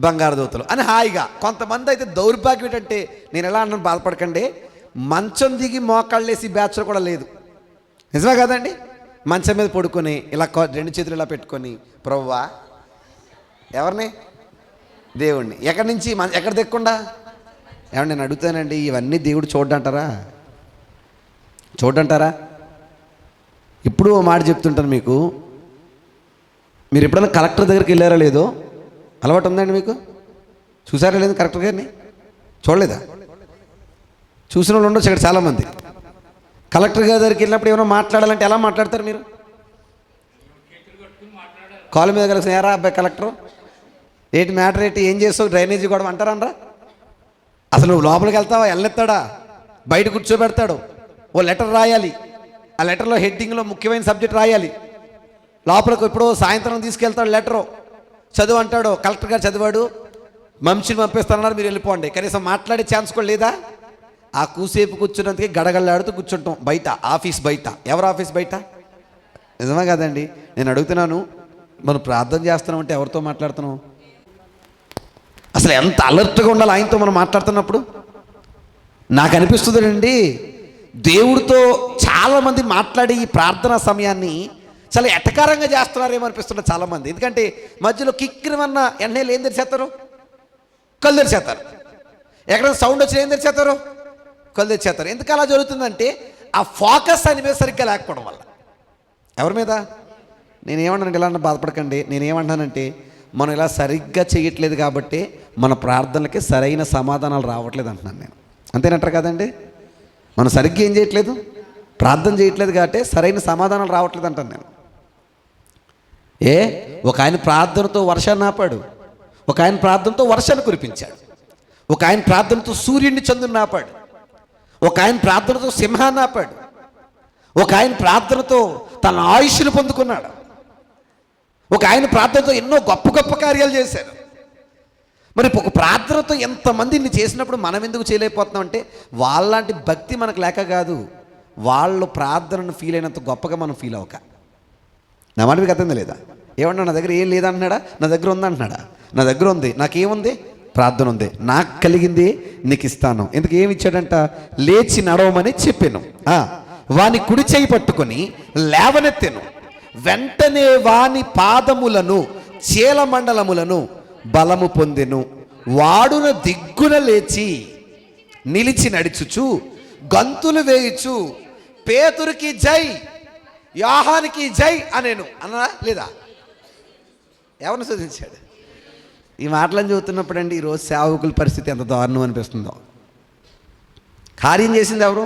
బంగారు దోతలు అని హాయిగా. కొంతమంది అయితే దౌర్భాగ్యం ఏంటంటే, నేను ఎలా అన్నాను బాధపడకండి, మంచం దిగి మోకాళ్ళేసి బ్యాచ్లో కూడా లేదు. నిజమే కదండి? మంచం మీద పడుకొని ఇలా రెండు చేతులు ఇలా పెట్టుకొని, ప్రభువా ఎవరిని? దేవుణ్ణి. ఎక్కడి నుంచి? ఎక్కడ దిక్కుండా? ఏమన్నా నేను అడుగుతానండి, ఇవన్నీ దేవుడు చూడంటారా? చూడంటారా? ఇప్పుడు ఓ మాట చెప్తుంటాను మీకు. మీరు ఎప్పుడైనా కలెక్టర్ దగ్గరికి వెళ్ళారా లేదో? అలవాటు ఉందండి మీకు? చూసారా లేదు కలెక్టర్ గారిని? చూడలేదా? చూసిన వాళ్ళు ఉండొచ్చు ఇక్కడ చాలామంది. కలెక్టర్ గారి దగ్గరికి వెళ్ళినప్పుడు ఏమైనా మాట్లాడాలంటే ఎలా మాట్లాడతారు మీరు? కాలు మీద కలిసి ఏరా అబ్బాయి కలెక్టర్, ఏంటి మ్యాటర్, ఏంటి, ఏం చేస్తావు, డ్రైనేజీ కూడా అంటారనరా? అసలు నువ్వు లోపలికి వెళ్తావా? వెళ్ళెత్తాడా? బయట కూర్చోబెడతాడు. ఓ లెటర్ రాయాలి, ఆ లెటర్లో హెడ్డింగ్లో ముఖ్యమైన సబ్జెక్ట్ రాయాలి. లోపలికి ఎప్పుడో సాయంత్రం తీసుకెళ్తాడు లెటరు, చదువు అంటాడు. కలెక్టర్ గారు చదివాడు, మనిషిని పంపిస్తానన్నారు, మీరు వెళ్ళిపోండి. కనీసం మాట్లాడే ఛాన్స్ కూడా లేదా? ఆ కూసేపు కూర్చున్నందుకే గడగడలాడుతూ కూర్చుంటాం బయట, ఆఫీస్ బయట. ఎవరు ఆఫీస్ బయట? నిజమే కదండి? నేను అడుగుతున్నాను, మనం ప్రార్థన చేస్తున్నామంటే ఎవరితో మాట్లాడుతున్నాం? అసలు ఎంత అలర్ట్గా ఉండాలి ఆయనతో మనం మాట్లాడుతున్నప్పుడు. నాకు అనిపిస్తుందండి, దేవుడితో చాలామంది మాట్లాడి ఈ ప్రార్థనా సమయాన్ని చాలా ఎటకారంగా చేస్తున్నారేమో అనిపిస్తున్నారు చాలామంది. ఎందుకంటే మధ్యలో కిక్కినవన్న ఎన్నెళ్ళు ఏం తెరిచేస్తారు? కళ్ళు తెరిచేస్తారు. ఎక్కడైనా సౌండ్ వచ్చి ఏం తెరిచేస్తారు? కళ్ళు తెరిచేస్తారు. ఎందుకు అలా జరుగుతుందంటే ఆ ఫోకస్ అని మీద సరిగ్గా లేకపోవడం వల్ల. ఎవరి మీద? నేనేమన్నానంటే, ఇలా బాధపడకండి, నేనేమంటానంటే మనం ఇలా సరిగ్గా చేయట్లేదు కాబట్టి మన ప్రార్థనలకి సరైన సమాధానాలు రావట్లేదు అంటున్నాను నేను. అంతేనంటారు కదండి? మనం సరిగ్గా ఏం చేయట్లేదు, ప్రార్థన చేయట్లేదు కాబట్టి సరైన సమాధానాలు రావట్లేదు అంటాను నేను. ఒక ఆయన ప్రార్థనతో వర్షాన్ని ఆపాడు, ఒక ఆయన ప్రార్థనతో వర్షాన్ని కురిపించాడు, ఒక ఆయన ప్రార్థనతో సూర్యుడిని చంద్రుడిని ఆపాడు, ఒక ఆయన ప్రార్థనతో సింహాన్ని ఆపాడు, ఒక ఆయన ప్రార్థనతో తన ఆయుష్ను పొందుకున్నాడు, ఒక ఆయన ప్రార్థనతో ఎన్నో గొప్ప గొప్ప కార్యాలు చేశారు. మరి ఒక ప్రార్థనతో ఎంతమందిని చేసినప్పుడు మనం ఎందుకు చేయలేకపోతున్నాం అంటే వాళ్ళలాంటి భక్తి మనకు లేక కాదు, వాళ్ళు ప్రార్థనను ఫీల్ అయినంత గొప్పగా మనం ఫీల్ అవ్వక. నా మాట మీకు అర్థం లేదా? ఏమన్నా నా దగ్గర ఏం లేదంటున్నాడా? నా దగ్గర ఉందంటున్నాడా? నా దగ్గర ఉంది, నాకేముంది? ప్రార్థన ఉంది. నాకు కలిగింది నీకు ఇస్తాను. ఎందుకు? ఏమి ఇచ్చాడంట? లేచి నడవమని చెప్పాను. వాని కుడి చేయి పట్టుకొని లేవనెత్తెను, వెంటనే వాని పాదములను చీలమండలములను బలము పొందెను. వాడున దిగ్గున లేచి నిలిచి నడుచుచు గంతులు వేయుచు పేతురుకి జై, యోహానికి జై అనేను అన్నా లేదా? ఎవరిని శోధించాడు? ఈ మాటలను చదువుతున్నప్పుడు అండి ఈరోజు సేవకుల పరిస్థితి ఎంత దారుణం అనిపిస్తుందో. కార్యం చేసింది ఎవరు?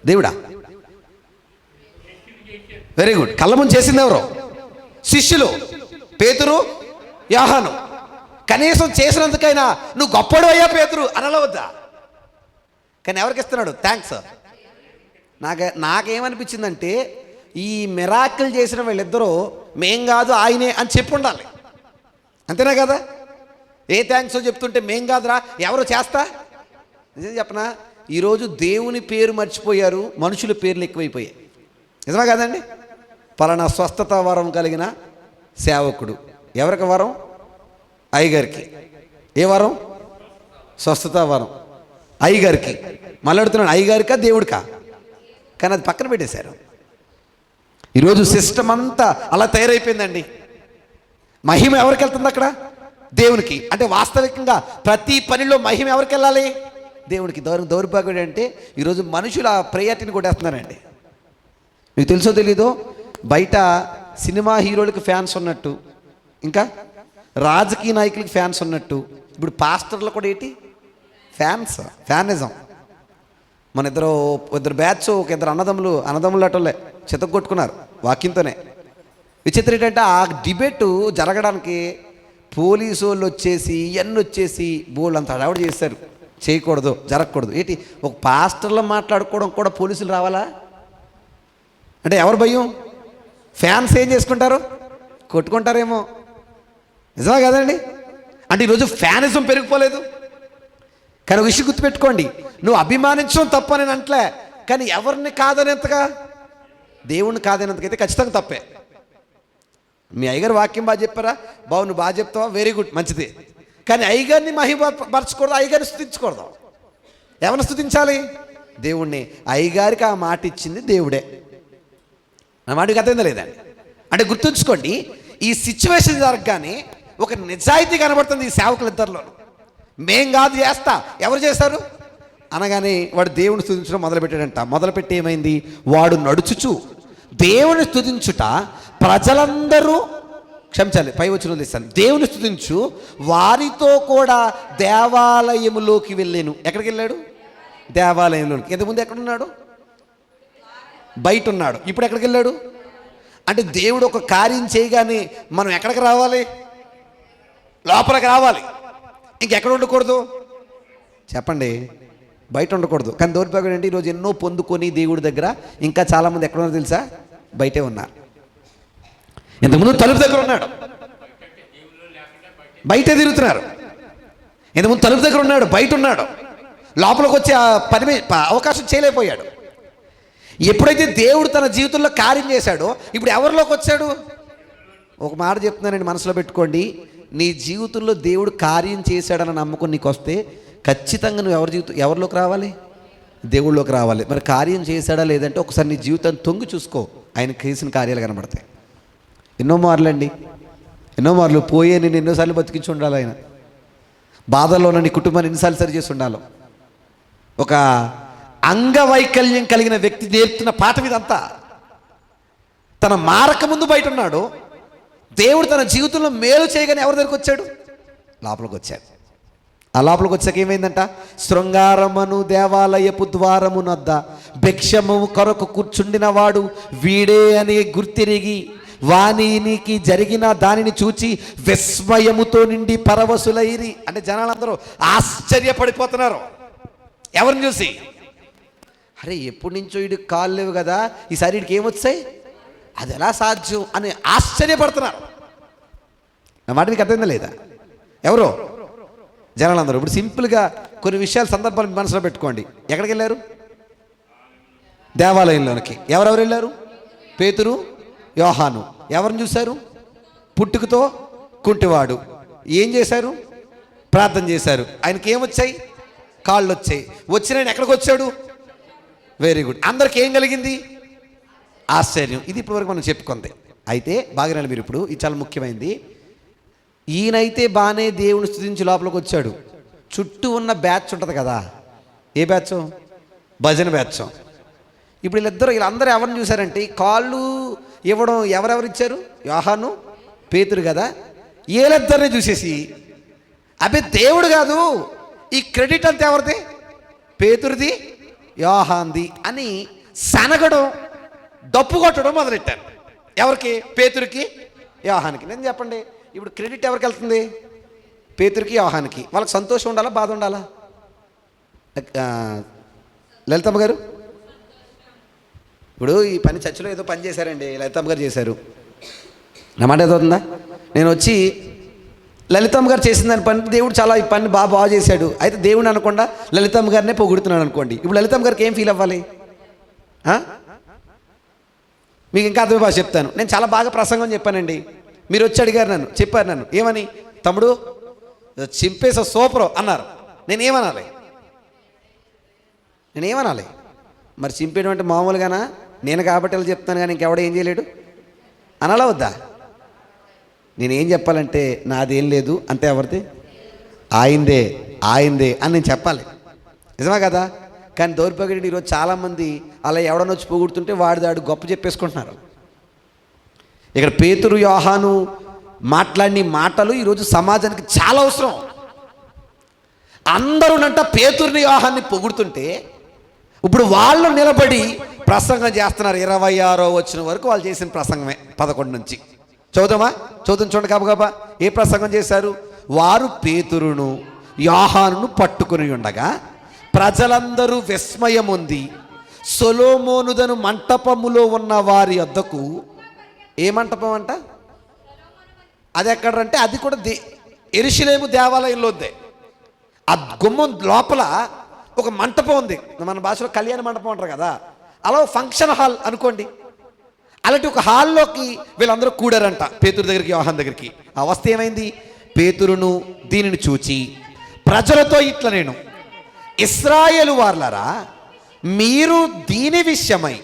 దేవుడా? Very good. కళ్ళ ముందు చేసింది ఎవరు? శిష్యులు, పేతురు, యోహాను. కనీసం చేసినందుకైనా నువ్వు గొప్పడు అయ్యా పేతురు అనలవద్దా? కానీ ఎవరికి ఇస్తున్నాడు థ్యాంక్స్? నాకేమనిపించిందంటే ఈ మిరాకిల్ చేసిన వీళ్ళిద్దరూ మేం కాదు ఆయనే అని చెప్పి ఉండాలి. అంతేనా కదా? ఏ థ్యాంక్స్ చెప్తుంటే మేం కాదురా ఎవరు చేస్తా. నిజం చెప్పనా, ఈరోజు దేవుని పేరు మర్చిపోయారు, మనుషుల పేర్లు ఎక్కువైపోయాయి. నిజమా కదండి? పలానా స్వస్థత వరం కలిగిన సేవకుడు. ఎవరికి వరం? అయ్యగారికి. ఏ వరం? స్వస్థత వరం అయ్యగారికి. మళ్ళీ అడుగుతున్నాడు, అయ్యగారికా దేవుడికా? కానీ అది పక్కన పెట్టేశారు. ఈరోజు సిస్టమ్ అంతా అలా తయారైపోయిందండి. మహిమ ఎవరికి వెళ్తుంది అక్కడ? దేవునికి. అంటే వాస్తవికంగా ప్రతి పనిలో మహిమ ఎవరికి వెళ్ళాలి? దేవునికి. దౌర్భాగ్యం అంటే ఈరోజు మనుషులు ఆ ప్రయారిటీని కొట్టేస్తున్నారండి. మీకు తెలుసో తెలీదో, బయట సినిమా హీరోలకు ఫ్యాన్స్ ఉన్నట్టు, ఇంకా రాజకీయ నాయకులకి ఫ్యాన్స్ ఉన్నట్టు, ఇప్పుడు పాస్టర్లు కూడా ఏంటి ఫ్యాన్స్, ఫ్యానిజం. మన ఇద్దరు బ్యాచ్, ఒక ఇద్దరు అన్నదమ్ములు అటోళ్ళే చితగొట్టుకున్నారు వాక్యంతోనే. విచిత్రం ఏంటంటే ఆ డిబేటు జరగడానికి పోలీసు వాళ్ళు వచ్చేసి ఇవన్నీ వచ్చేసి బోళ్ళు అంత హడావుడి చేశారు. చేయకూడదు, జరగకూడదు. ఏంటి ఒక పాస్టర్లో మాట్లాడుకోవడం కూడా పోలీసులు రావాలా? అంటే ఎవరు భయం? ఫ్యాన్స్ ఏం చేసుకుంటారు? కొట్టుకుంటారేమో. నిజమా కదండి? అంటే ఈరోజు ఫ్యానిజం పెరిగిపోలేదు. కానీ ఒక విషయం గుర్తుపెట్టుకోండి, నువ్వు అభిమానించడం తప్పు అని అంటలే, కానీ ఎవరిని కాదనేంతగా దేవుణ్ణి కాదనేంతకైతే ఖచ్చితంగా తప్పే. మీ అయ్యగారు వాక్యం బాగా చెప్పారా? బావు నువ్వు బాగా చెప్తావా? వెరీ గుడ్, మంచిది. కానీ అయ్యగారిని మహిమపరచకూడదు, అయ్యగారిని స్తుతించకూడదు. ఎవరిని స్తుతించాలి? దేవుణ్ణి. అయ్యగారికి ఆ మాట ఇచ్చింది దేవుడే. నా మాటకి అర్థమైందా లేదండి? అంటే గుర్తుంచుకోండి, ఈ సిచ్యువేషన్ జరగగానే ఒక నిజాయితీ కనబడుతుంది ఈ సేవకులిద్దరిలో. మేం కాదు చేస్తా, ఎవరు చేశారు అనగానే వాడు దేవుని స్తుతించడం మొదలుపెట్టాడంట. మొదలుపెట్టి ఏమైంది? వాడు నడుచుచు దేవుని స్తుతించుట ప్రజలందరూ, క్షమించాలి పై వచ్చిన వదిలేస్తాను, దేవుని స్తుతించు వారితో కూడా దేవాలయములోకి వెళ్ళాను. ఎక్కడికి వెళ్ళాడు? దేవాలయంలోకి. ఇంతకుముందు ఎక్కడున్నాడు? బయట ఉన్నాడు. ఇప్పుడు ఎక్కడికి వెళ్ళాడు? అంటే దేవుడు ఒక కార్యం చేయగానే మనం ఎక్కడికి రావాలి? లోపలికి రావాలి. ఇంకెక్కడ ఉండకూడదు చెప్పండి? బయట ఉండకూడదు. కానీ దౌర్భాగ్యం ఏంటి? ఈరోజు ఎన్నో పొందుకొని దేవుడి దగ్గర ఇంకా చాలామంది ఎక్కడ ఉన్నారో తెలుసా? బయటే ఉన్నారు. ఇంతకుముందు తలుపు దగ్గర ఉన్నాడు, బయటే తిరుగుతున్నారు. ఇంతకుముందు తలుపు దగ్గర ఉన్నాడు, బయట ఉన్నాడు. లోపలికి వచ్చే అవకాశం చేయలేకపోయాడు. ఎప్పుడైతే దేవుడు తన జీవితంలో కార్యం చేశాడో ఇప్పుడు ఎవరిలోకి వచ్చాడు? ఒక మాట చెప్తున్నానండి, మనసులో పెట్టుకోండి. నీ జీవితంలో దేవుడు కార్యం చేశాడన్న నమ్మకం నీకు వస్తే ఖచ్చితంగా నువ్వు ఎవరిలోకి రావాలి? దేవుళ్ళలోకి రావాలి. మరి కార్యం చేశాడా లేదంటే ఒకసారి నీ జీవితాన్ని తొంగి చూసుకో, ఆయన చేసిన కార్యాలు కనబడతాయి. ఎన్నో మార్లండి, ఎన్నో మార్లు పోయే నేను ఎన్నోసార్లు బతికించి ఉండాలి. ఆయన బాధల్లో నీ కుటుంబాన్ని ఎన్నిసార్లు సరి చేసి ఉండాలి. ఒక అంగవైకల్యం కలిగిన వ్యక్తి నేర్పుతున్న పాఠం ఇదంతా. తన మారక ముందు బయట ఉన్నాడు, దేవుడు తన జీవితంలో మేలు చేయగానే ఎవరి దగ్గరికి వచ్చాడు? లోపలికి వచ్చాడు. ఆ లోపలికి వచ్చాక ఏమైందంట? శృంగారమును దేవాలయపు ద్వారమునొద్ద భిక్షము కొరకు కూర్చుండిన వాడు వీడే అని గుర్తిరిగి వానికి జరిగిన దానిని చూచి విస్మయముతో నిండి పరవశులైరి. అంటే జనాలందరూ ఆశ్చర్యపడిపోతున్నారు. ఎవరిని చూసి? అరే ఎప్పటి నుంచో వీడికి కాళ్ళు లేవు కదా, ఈసారి వీడికి ఏమొచ్చాయి, అది ఎలా సాధ్యం అని ఆశ్చర్యపడుతున్నారు. నా మాట మీకు అర్థమైందా లేదా? ఎవరో జనాలందరూ. ఇప్పుడు సింపుల్గా కొన్ని విషయాలు సందర్భాలు మనసులో పెట్టుకోండి. ఎక్కడికి వెళ్ళారు? దేవాలయంలోనికి. ఎవరెవరు వెళ్ళారు? పేతురు, యోహాను. ఎవరిని చూశారు? పుట్టుకతో కుంటివాడు. ఏం చేశారు? ప్రార్థన చేశారు. ఆయనకి ఏమొచ్చాయి? కాళ్ళు వచ్చాయి. వచ్చిన ఆయన ఎక్కడికి వచ్చాడు? Very good. అందరికి ఏం కలిగింది? ఆశ్చర్యం. ఇది ఇప్పటివరకు మనం చెప్పుకుంది. అయితే బాగా మీరు ఇప్పుడు ఇది చాలా ముఖ్యమైనది. ఈయనైతే బాగానే దేవుని స్తుతించి లోపలికి వచ్చాడు. చుట్టూ ఉన్న బ్యాచ్ ఉంటుంది కదా, ఏ బ్యాచ్? భజన బ్యాచ్. ఇప్పుడు వీళ్ళందరూ ఎవరిని చూశారంటే కాళ్ళు ఇవ్వడం ఎవరెవరు ఇచ్చారు? యోహాను, పేతురు కదా. వీళ్ళిద్దరిని చూసేసి అబ్బే దేవుడు కాదు, ఈ క్రెడిట్ అంతా ఎవరిది? పేతురుది, యోహాన్ది అని సనగడం, డప్పు కొట్టడం మొదలెట్టారు. ఎవరికి? పేతురికి, యోహానికి. నేను చెప్పండి, ఇప్పుడు క్రెడిట్ ఎవరికి వెళ్తుంది? పేతురికి, యోహానికి. వాళ్ళకి సంతోషం ఉండాలా, బాధ ఉండాలా? లలితమ్మ గారు ఇప్పుడు ఈ పని చర్చిలో ఏదో పని చేశారండి, లలితమ్మ గారు చేశారు. నా మాట ఏదవుతుందా? నేను వచ్చి లలితమ్మ గారు చేసిన దాని పని, దేవుడు చాలా ఈ పని బాగా చేశాడు, అయితే దేవుడిని అనకుండా లలితమ్మ గారినే పొగుడుతున్నాడు అనుకోండి. ఇప్పుడు లలితమ్మ గారికి ఏం ఫీల్ అవ్వాలి? మీకు ఇంకా అర్థమే భాష చెప్తాను. నేను చాలా బాగా ప్రసంగం చెప్పానండి, మీరు వచ్చి అడిగారు నన్ను, చెప్పారు నన్ను ఏమని, తమ్ముడు చింపేసో సూపర్ అన్నారు. నేనేమనాలి? మరి చింపేయడం అంటే మామూలుగానా? నేను కాబట్టి వాళ్ళు చెప్తాను కానీ ఇంకెవడ ఏం చేయలేడు అనాలా వద్దా? నేనేం చెప్పాలంటే నాదేం లేదు, అంతే, ఎవరిది? ఆయిందే అని నేను చెప్పాలి. నిజమా కదా? కానీ దౌర్భాగ్యుడు ఈరోజు చాలామంది అలా ఎవడన్నా వచ్చి పొగుడుతుంటే వాడు గొప్ప చెప్పేసుకుంటున్నారు. ఇక్కడ పేతురు, యోహాను మాట్లాడిన మాటలు ఈరోజు సమాజానికి చాలా అవసరం. అందరూనంట పేతురుని, యోహాన్ని పొగుడుతుంటే ఇప్పుడు వాళ్ళు నిలబడి ప్రసంగం చేస్తున్నారు. 26వ వచనం వరకు వాళ్ళు చేసిన ప్రసంగమే, 11 నుంచి చదువుదామా? చూడండి కాబా. ఏ ప్రసంగం చేశారు? వారు పేతురును, యోహానును పట్టుకుని ఉండగా ప్రజలందరూ విస్మయం ఉంది. సొలొమోనుదను మంటపములో ఉన్న వారి వద్దకు. ఏ మంటపం అంట? అది ఎక్కడంటే అది కూడా యెరూషలేము దేవాలయంలో ఉంది. ఆ గుమ్మం లోపల ఒక మంటపం ఉంది. మన భాషలో కళ్యాణ మంటపం అంటారు కదా, అలా ఫంక్షన్ హాల్ అనుకోండి. అలాంటి ఒక హాల్లోకి వీళ్ళందరూ కూడారంట, పేతురు దగ్గరికి, యోహాన్ దగ్గరికి. ఆ వస్తే ఏమైంది? పేతురును దీనిని చూచి ప్రజలతో ఇట్లా, నేను ఇశ్రాయేలు వార్లారా, మీరు దీని విషయమై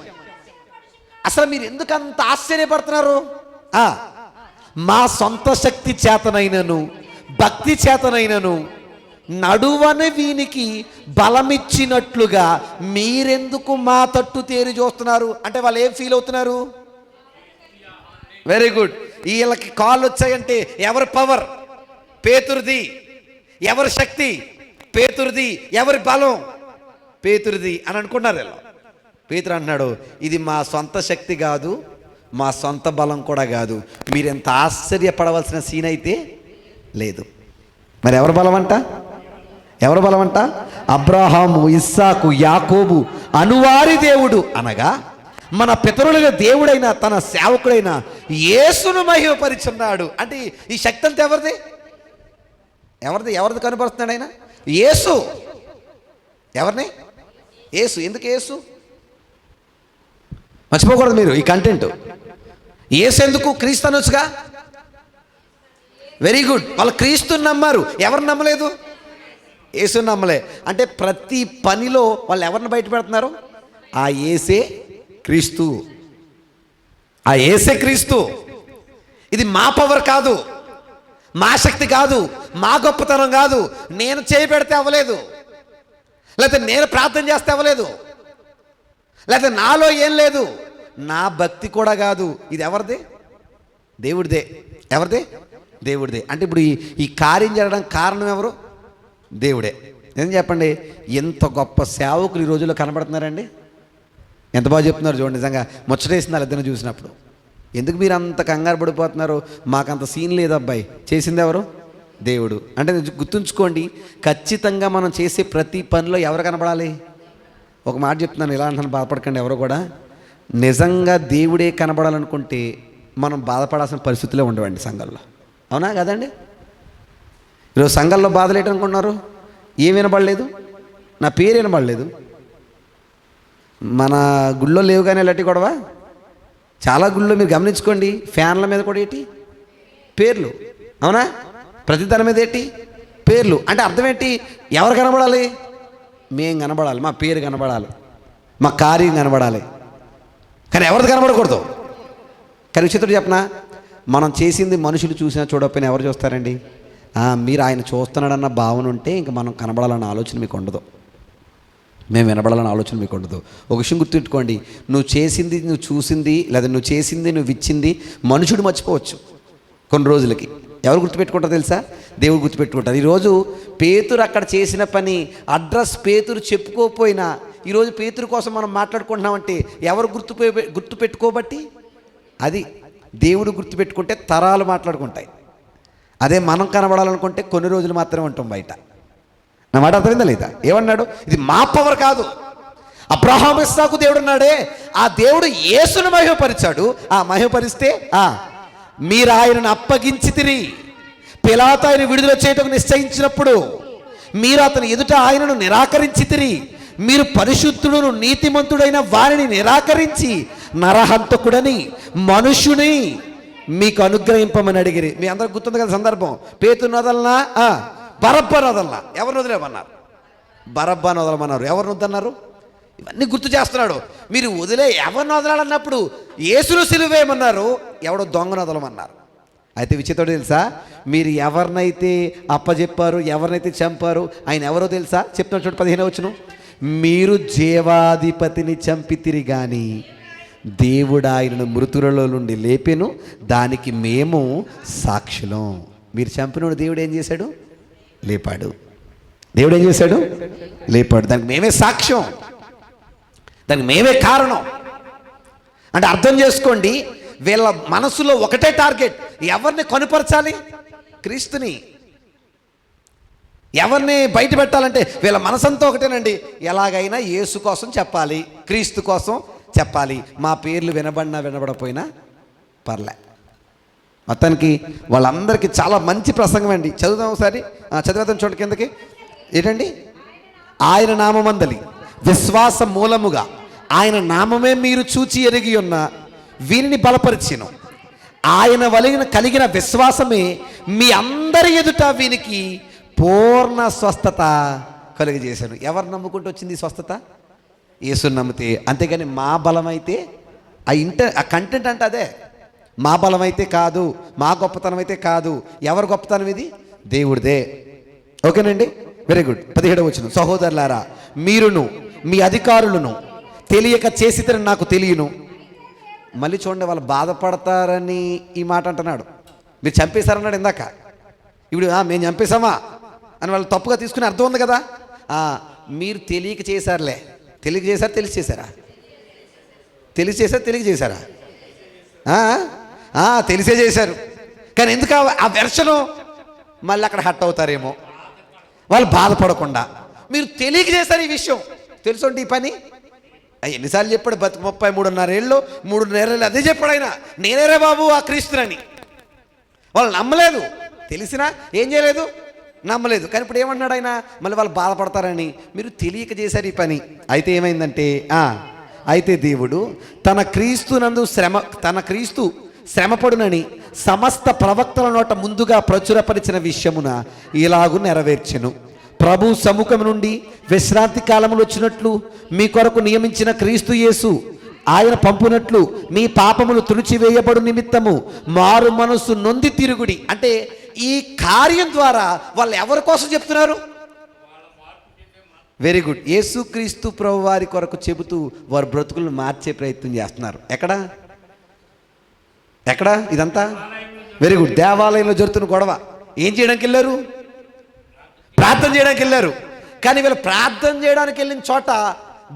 అసలు మీరు ఎందుకు అంత ఆశ్చర్యపడుతున్నారు? మా సొంత శక్తి చేతనైనను భక్తి చేతనైనను నడువని వీనికి బలమిచ్చినట్లుగా మీరెందుకు మా తట్టు తేరి చూస్తున్నారు? అంటే వాళ్ళు ఏం ఫీల్ అవుతున్నారు? Very good. వీళ్ళకి కాళ్ళు వచ్చాయంటే ఎవరి పవర్? పేతురుది. ఎవరి శక్తి? పేతురుది. ఎవరి బలం? పేతురుది అని అనుకున్నారు వీళ్ళు. పేతురు అన్నాడు, ఇది మా సొంత శక్తి కాదు, మా సొంత బలం కూడా కాదు. మీరెంత ఆశ్చర్యపడవలసిన సీన్ అయితే లేదు. మరి ఎవరి బలం అంట? ఎవరి బలం అంట? అబ్రహాము, ఇస్సాకు, యాకోబు అనువారి దేవుడు అనగా మన పితరుల దేవుడైన తన సేవకుడైన యేసును మహిమపరిచున్నాడు. అంటే ఈ శక్తి అంతా ఎవరిది? ఎవరిది? ఎవరిది కనపరుస్తున్నాడు ఆయన? యేసు. ఎవరిని? యేసు. ఎందుకు యేసు? మర్చిపోకూడదు మీరు ఈ కంటెంట్. యేసు ఎందుకు? క్రీస్తు అనొచ్చుగా. Very good. వాళ్ళు క్రీస్తుని నమ్మారు. ఎవరు నమ్మలేదు? యేసుని నమ్మలే. అంటే ప్రతి పనిలో వాళ్ళు ఎవరిని బయట పెడుతున్నారు? ఆ యేసే క్రీస్తు. ఆ యేసే క్రీస్తు. ఇది మా పవర్ కాదు, మా శక్తి కాదు, మా గొప్పతనం కాదు. నేను చేయి పెడితే అవ్వలేదు, లేకపోతే నేను ప్రార్థన చేస్తే అవ్వలేదు, లేకపోతే నాలో ఏం లేదు, నా భక్తి కూడా కాదు. ఇది ఎవరిదే? దేవుడిదే. ఎవరిదే? దేవుడిదే. అంటే ఇప్పుడు ఈ కార్యం జరగడానికి కారణం ఎవరు? దేవుడే. ఏం చెప్పండి, ఎంత గొప్ప సేవకులు ఈ రోజుల్లో కనబడుతున్నారండి. ఎంత బాగా చెప్తున్నారు చూడండి. నిజంగా ముచ్చటేసింది వాళ్ళిద్దరిని చూసినప్పుడు. ఎందుకు మీరు అంత కంగారు పడిపోతున్నారు? మాకంత సీన్ లేదు అబ్బాయి. చేసింది ఎవరు? దేవుడు. అంటే గుర్తుంచుకోండి, ఖచ్చితంగా మనం చేసే ప్రతి పనిలో ఎవరు కనబడాలి? ఒక మాట చెప్తున్నాను, ఇలా అంటాను, బాధపడకండి ఎవరు కూడా. నిజంగా దేవుడే కనబడాలనుకుంటే మనం బాధపడాల్సిన పరిస్థితులే ఉండవండి సంఘంలో. అవునా కదండి? ఈరోజు సంఘంలో బాధలు ఏంటనుకుంటున్నారు? ఏం వినబడలేదు, నా పేరు వినబడలేదు. మన గుళ్ళో లేవు కానీ ఇలాంటి గొడవ చాలా గుళ్ళో మీరు గమనించుకోండి. ఫ్యాన్ల మీద కూడా ఏంటి? పేర్లు. అవునా? ప్రతి దాని మీద ఏంటి? పేర్లు. అంటే అర్థం ఏంటి? ఎవరు కనబడాలి? మేం కనబడాలి, మా పేరు కనబడాలి, మా కార్యం కనబడాలి. కానీ ఎవరిది కనబడకూడదు. కానీ విచిత్రుడు చెప్పనా, మనం చేసింది మనుషులు చూసినా చూడకపోయినా ఎవరు చూస్తారండి? మీరు ఆయన చూస్తున్నాడన్న భావన ఉంటే ఇంక మనం కనబడాలన్న ఆలోచన మీకు ఉండదు, మేము వినబడాలన్న ఆలోచన మీకు ఉండదు. ఒక విషయం గుర్తుపెట్టుకోండి, నువ్వు చేసింది, నువ్వు చూసింది, లేదా నువ్వు చేసింది, నువ్వు ఇచ్చింది మనుషుడు మర్చిపోవచ్చు కొన్ని రోజులకి. ఎవరు గుర్తుపెట్టుకుంటారో తెలుసా? దేవుడు గుర్తుపెట్టుకుంటారు. ఈరోజు పేతురు అక్కడ చేసిన పని అడ్రస్ పేతురు చెప్పుకోకపోయినా ఈరోజు పేతురు కోసం మనం మాట్లాడుకుంటున్నామంటే ఎవరు గుర్తుపెట్టుకోబట్టి? అది దేవుడు గుర్తుపెట్టుకుంటే తరాలు మాట్లాడుకుంటాయి. అదే మనం కనబడాలనుకుంటే కొన్ని రోజులు మాత్రమే ఉంటాం బయట. నా మాట అర్థమైందా లేదా? ఏమన్నాడు? ఇది మా పవర్ కాదు. అబ్రహాము, ఇస్సాకు దేవుడు అన్నాడే, ఆ దేవుడు యేసును మహిమపరిచాడు. ఆ మహిమపరిస్తే మీరు ఆయనను అప్పగించితిరి. పిలాతు ఆయన విడుదల చేయటకు నిశ్చయించినప్పుడు మీరు అతని ఎదుట ఆయనను నిరాకరించితిరి. మీరు పరిశుద్ధుడును నీతిమంతుడైన వారిని నిరాకరించి నరహంతకుడని మనుషుని మీకు అనుగ్రహింపమని అడిగిరి. మీ అందరికి గుర్తుంది కదా సందర్భం. పేతురుని వదలనా? బరబ్బను వదలనా? ఎవరిని వదిలేమన్నారు? బరబ్బను వదలమన్నారు. ఎవరిని వద్దన్నారు? ఇవన్నీ గుర్తు చేస్తున్నాడు. మీరు ఎవరిని వదలాలన్నప్పుడు యేసును సిలువేయమన్నారు, ఎవడో దొంగను వదలమన్నారు. అయితే విచిత్రుడు తెలుసా, మీరు ఎవరినైతే అప్పచెప్పారు, ఎవరినైతే చంపారు, ఆయన ఎవరో తెలుసా? చెప్తున్నాడు చూడు 15వ వచనం, మీరు జీవాధిపతిని చంపితిరి గాని దేవుడు ఆయనను మృతులలో నుండి లేపెను, దానికి మేము సాక్షులం. మీరు చంపినోడు దేవుడు ఏం చేశాడు? లేపాడు. దేవుడు ఏం చేశాడు? లేపాడు. దానికి మేమే సాక్ష్యం, దానికి మేమే కారణం. అంటే అర్థం చేసుకోండి, వీళ్ళ మనసులో ఒకటే టార్గెట్. ఎవరిని కనుపరచాలి? క్రీస్తుని. ఎవరిని బయట పెట్టాలంటే వీళ్ళ మనసంతా ఒకటేనండి, ఎలాగైనా యేసు కోసం చెప్పాలి, క్రీస్తు కోసం చెప్పాలి. మా పేర్లు వినబడినా వినబడపోయినా పర్లే. మొత్తానికి వాళ్ళందరికీ చాలా మంచి ప్రసంగం అండి. చదువుదాం ఒకసారి, చదివేద్దాం చూడండి కిందకి. ఏంటండి? ఆయన నామమందలి విశ్వాస మూలముగా ఆయన నామమే మీరు చూచి ఎరిగి ఉన్న వీరిని బలపరిచెను. ఆయన వలన కలిగిన విశ్వాసమే మీ అందరి ఎదుట వీనికి పూర్ణ స్వస్థత కలుగజేశాను. ఎవరు నమ్ముకుంటూ వచ్చింది ఈ స్వస్థత? యేసుని నమ్మితే. అంతేగాని మా బలం అయితే ఆ కంటెంట్ అంటే అదే, మా బలం అయితే కాదు, మా గొప్పతనం అయితే కాదు. ఎవరి గొప్పతనం ఇది? దేవుడిదే. ఓకేనండి, వెరీ గుడ్. 17వ వచనం, సహోదరులారా మీరును మీ అధికారులను తెలియక చేసితేనే నాకు తెలియను. మళ్ళీ చూడండి, వాళ్ళు బాధపడతారని ఈ మాట అంటున్నాడు. మీరు చంపేశారన్నాడు ఇందాక. ఇప్పుడు మేము చంపేశామా అని వాళ్ళు తప్పుగా తీసుకుని అర్థం ఉంది కదా. మీరు తెలియక చేశారులే. తెలియక చేశారు, తెలిసి చేశారా? తెలిసి చేశారు, తెలియక చేశారా? తెలిసే చేశారు. కానీ ఎందుకు ఆ వెర్షను? మళ్ళీ అక్కడ హట్ అవుతారేమో, వాళ్ళు బాధపడకుండా. మీరు తెలియక చేశారు ఈ విషయం. తెలుసుంటే ఈ పని ఎన్నిసార్లు చెప్పాడు? 33.5 ఏళ్ళు 3.5 ఏళ్ళు అదే చెప్పాడు ఆయన. నేనేరే బాబు ఆ క్రీస్తునని. వాళ్ళు నమ్మలేదు. తెలిసినా ఏం చేయలేదు, నమ్మలేదు. కానీ ఇప్పుడు ఏమన్నాడు ఆయన? మళ్ళీ వాళ్ళు బాధపడతారని మీరు తెలియక చేశారు ఈ పని. అయితే ఏమైందంటే అయితే దేవుడు తన క్రీస్తు శ్రమపడునని సమస్త ప్రవక్తల నోట ముందుగా ప్రచురపరిచిన విషయమున ఇలాగు నెరవేర్చెను. ప్రభు సముఖం నుండి విశ్రాంతి కాలములు వచ్చినట్లు మీ కొరకు నియమించిన క్రీస్తు యేసు ఆయన పంపునట్లు మీ పాపములు తుడిచివేయబడు నిమిత్తము మారు మనస్సు నొంది తిరుగుడి. అంటే ఈ కార్యం ద్వారా వాళ్ళు ఎవరి కోసం చెప్తున్నారు? Very good. యేసుక్రీస్తు ప్రభు వారి కొరకు చెబుతూ వారి బ్రతుకులను మార్చే ప్రయత్నం చేస్తున్నారు. ఎక్కడ ఇదంతా? Very good. దేవాలయంలో జరుగుతున్న గొడవ. ఏం చేయడానికి వెళ్ళారు? ప్రార్థన చేయడానికి వెళ్ళారు. కానీ వీళ్ళు ప్రార్థన చేయడానికి వెళ్ళిన చోట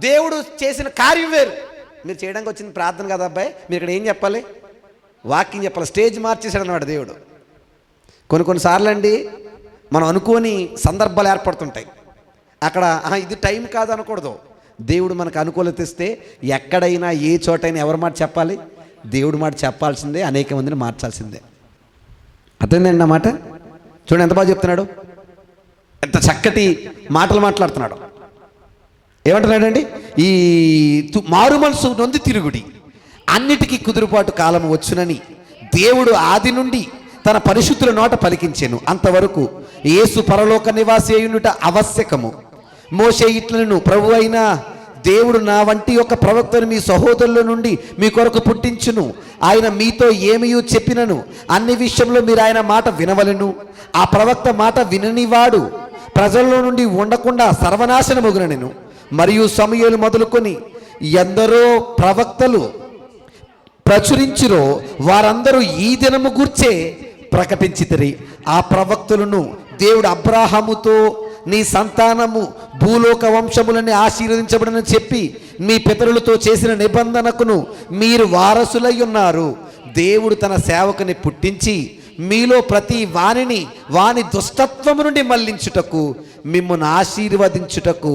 దేవుడు చేసిన కార్యం వేరు. మీరు చేయడానికి వచ్చింది ప్రార్థన కదా అబ్బాయి, మీరు ఇక్కడ ఏం చెప్పాలి? వాకింగ్ చెప్పాలి. స్టేజ్ మార్చేశాడు అన్నమాట దేవుడు. కొన్నిసార్లు అండి మనం అనుకోని సందర్భాలు ఏర్పడుతుంటాయి. అక్కడ ఇది టైం కాదు అనకూడదు. దేవుడు మనకు అనుకూలత ఇస్తే ఎక్కడైనా ఏ చోటైనా ఎవరి మాట చెప్పాలి? దేవుడి మాట చెప్పాల్సిందే, అనేక మందిని మార్చాల్సిందే. అర్థమైందండి నా మాట? చూడండి ఎంత బాగా చెప్తున్నాడు, ఎంత చక్కటి మాటలు మాట్లాడుతున్నాడు. ఏమంటున్నాడండి? ఈ మారు మనసు నొంది తిరుగుడి, అన్నిటికీ కుదురుపాటు కాలం వచ్చునని దేవుడు ఆది నుండి తన పరిశుద్ధుల నోట పలికించెను. అంతవరకు యేసు పరలోక నివాసి అయ్యుండుట ఆవశ్యకము. మోషే ఇట్లను ప్రభు అయిన దేవుడు నా వంటి ఒక ప్రవక్తను మీ సహోదరుల నుండి మీ కొరకు పుట్టించును. ఆయన మీతో ఏమీ చెప్పినను అన్ని విషయంలో మీరు ఆయన మాట వినవలెను. ఆ ప్రవక్త మాట విననివాడు ప్రజల్లో నుండి ఉండకుండా సర్వనాశనమగునెను. మరియు సమూయేలు మొదలుకొని ఎందరో ప్రవక్తలు ప్రచురించిరో వారందరూ ఈ దినము గూర్చే ప్రకటించితిరి. ఆ ప్రవక్తలను దేవుడు అబ్రాహాముతో నీ సంతానము భూలోక వంశములని ఆశీర్వదించబడని చెప్పి మీ పితరులతో చేసిన నిబంధనకును మీరు వారసులై ఉన్నారు. దేవుడు తన సేవకుని పుట్టించి మీలో ప్రతి వాని దుష్టత్వము నుండి మళ్లించుటకు మిమ్మల్ని ఆశీర్వదించుటకు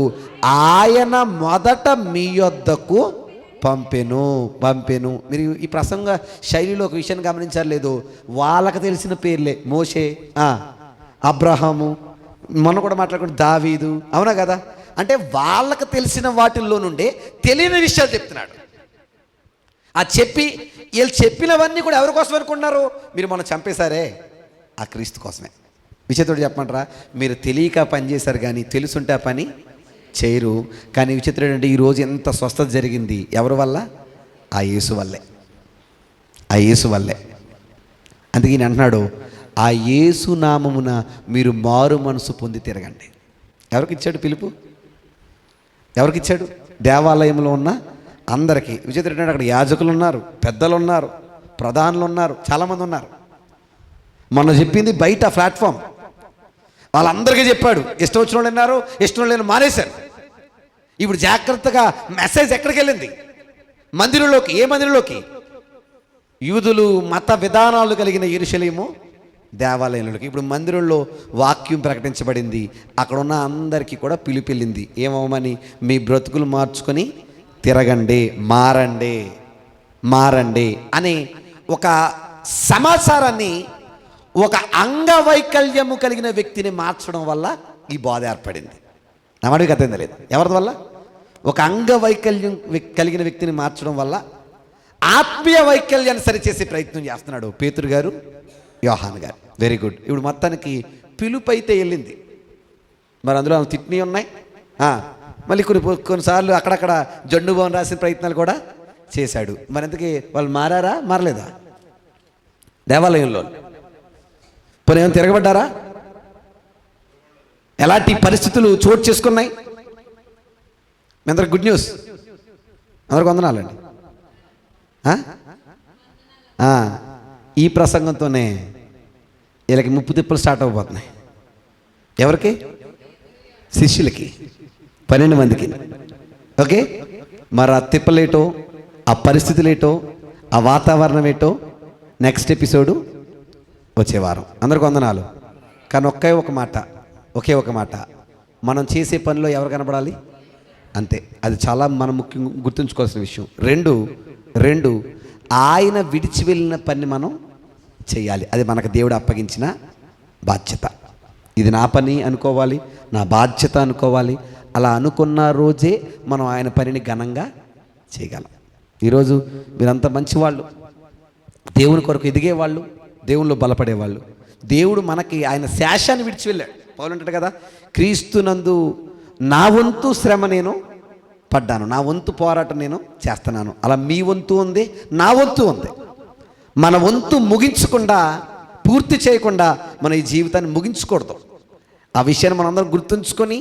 ఆయన మొదట మీ యొద్దకు పంపెను. మీరు ఈ ప్రసంగ శైలిలో ఒక విషయాన్ని గమనించారు లేదు? వాళ్ళకి తెలిసిన పేర్లే. మోషే, అబ్రహాము, మొన్న కూడా మాట్లాడుకుంటే దావీదు, అవునా కదా? అంటే వాళ్ళకి తెలిసిన వాటిల్లో నుండే తెలియని విషయాలు చెప్తున్నాడు. చెప్పి వీళ్ళు చెప్పినవన్నీ కూడా ఎవరి కోసం అనుకున్నారు? మీరు మొన్న చంపేశారే ఆ క్రీస్తు కోసమే. విచిత్రుడు చెప్పమంటారా? మీరు తెలియక పని చేశారు కానీ తెలుసుంటే ఆ పని చేయరు. కానీ విచిత్రుడు అంటే ఈరోజు ఎంత స్వస్థత జరిగింది ఎవరి వల్ల? ఆ యేసు వల్లే. అందుకే ఈయన అంటున్నాడు, ఆ యేసు నామమున మీరు మారు మనసు పొంది తిరగండి. ఎవరికి ఇచ్చాడు పిలుపు? ఎవరికి ఇచ్చాడు? దేవాలయంలో ఉన్న అందరికీ. విచిత్రుడు అక్కడ యాజకులు ఉన్నారు, పెద్దలు ఉన్నారు, ప్రధానులు ఉన్నారు, చాలామంది ఉన్నారు. మొన్న చెప్పింది బయట ప్లాట్ఫామ్, వాళ్ళందరికీ చెప్పాడు. ఇష్టం వచ్చిన వాళ్ళు ఉన్నారు, ఇష్టం లేని మానేశారు. ఇప్పుడు జాగ్రత్తగా మెసేజ్ ఎక్కడికి వెళ్ళింది? మందిరంలోకి. ఏ మందిరంలోకి? యూదులు మత విధానాలు కలిగిన యెరూషలేము దేవాలయంలోకి. ఇప్పుడు మందిరంలో వాక్యం ప్రకటించబడింది. అక్కడ ఉన్న అందరికీ కూడా పిలిపింది. ఏమవమని? మీ బ్రతుకులు మార్చుకొని తిరగండి, మారండి అనే ఒక సమాచారాన్ని ఒక అంగవైకల్యము కలిగిన వ్యక్తిని మార్చడం వల్ల ఈ బాధ ఏర్పడింది. నా వాడికి అర్థం లేదు. ఎవరి వల్ల? ఒక అంగవైకల్యం కలిగిన వ్యక్తిని మార్చడం వల్ల ఆత్మీయ వైకల్యాన్ని సరిచేసే ప్రయత్నం చేస్తున్నాడు పేతురు గారు, యోహాను గారు. Very good. ఇప్పుడు మొత్తానికి పిలుపు అయితే వెళ్ళింది. మరి అందులో తిట్నీ ఉన్నాయి. మళ్ళీ కొన్నిసార్లు అక్కడక్కడ జండు బాం రాసిన ప్రయత్నాలు కూడా చేశాడు. మరి ఇంతకీ వాళ్ళు మారారా, మారలేదా? దేవాలయంలో పోనీ ఏమైనా తిరగబడ్డారా? ఎలాంటి పరిస్థితులు చోటు చేసుకున్నాయి? మీ అందరికి గుడ్ న్యూస్, అందరికి వందనాలండి. ఈ ప్రసంగంతోనే వీళ్ళకి ముప్పు తిప్పలు స్టార్ట్ అయిపోతున్నాయి. ఎవరికి? శిష్యులకి, 12 మందికి. ఓకే, మరి ఆ తిప్పలేటో, ఆ పరిస్థితులు ఏటో, ఆ వాతావరణం ఏటో నెక్స్ట్ ఎపిసోడు వచ్చే వారం. అందరికి వందనాలు. కానీ ఒకే ఒక మాట, మనం చేసే పనిలో ఎవరు కనబడాలి అంతే. అది చాలా మనం ముఖ్యంగా గుర్తుంచుకోవాల్సిన విషయం. రెండు ఆయన విడిచి వెళ్ళిన పని మనం చేయాలి. అది మనకు దేవుడు అప్పగించిన బాధ్యత. ఇది నా పని అనుకోవాలి, నా బాధ్యత అనుకోవాలి. అలా అనుకున్న రోజే మనం ఆయన పనిని ఘనంగా చేయగలం. ఈరోజు మీరంతా మంచివాళ్ళు, దేవుని కొరకు ఎదిగేవాళ్ళు, దేవుళ్ళు బలపడేవాళ్ళు. దేవుడు మనకి ఆయన శేషాన్ని విడిచి వెళ్ళాడు. పౌలు అంటాడు కదా, క్రీస్తునందు నా వంతు శ్రమ నేను పడ్డాను, నా వంతు పోరాటం నేను చేస్తున్నాను. అలా మీ వంతు ఉంది, నా వంతు ఉంది. మన వంతు ముగించకుండా, పూర్తి చేయకుండా మనం ఈ జీవితాన్ని ముగించకూడదు. ఆ విషయాన్ని మనందరం గుర్తుంచుకొని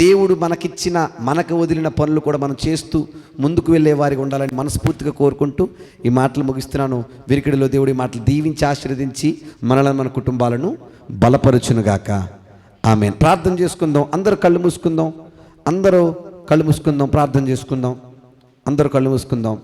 దేవుడు మనకిచ్చిన, మనకు వదిలిన పనులు కూడా మనం చేస్తూ ముందుకు వెళ్ళే వారికి ఉండాలని మనస్ఫూర్తిగా కోరుకుంటూ ఈ మాటలు ముగిస్తున్నాను. విరికిడిలో దేవుడు ఈ మాటలు దీవించి ఆశీర్వదించి మనలను, మన కుటుంబాలను బలపరచునుగాక. ఆమేన్. ప్రార్థన చేసుకుందాం. అందరూ కళ్ళు మూసుకుందాం. ప్రార్థన చేసుకుందాం. అందరూ కళ్ళు మూసుకుందాం.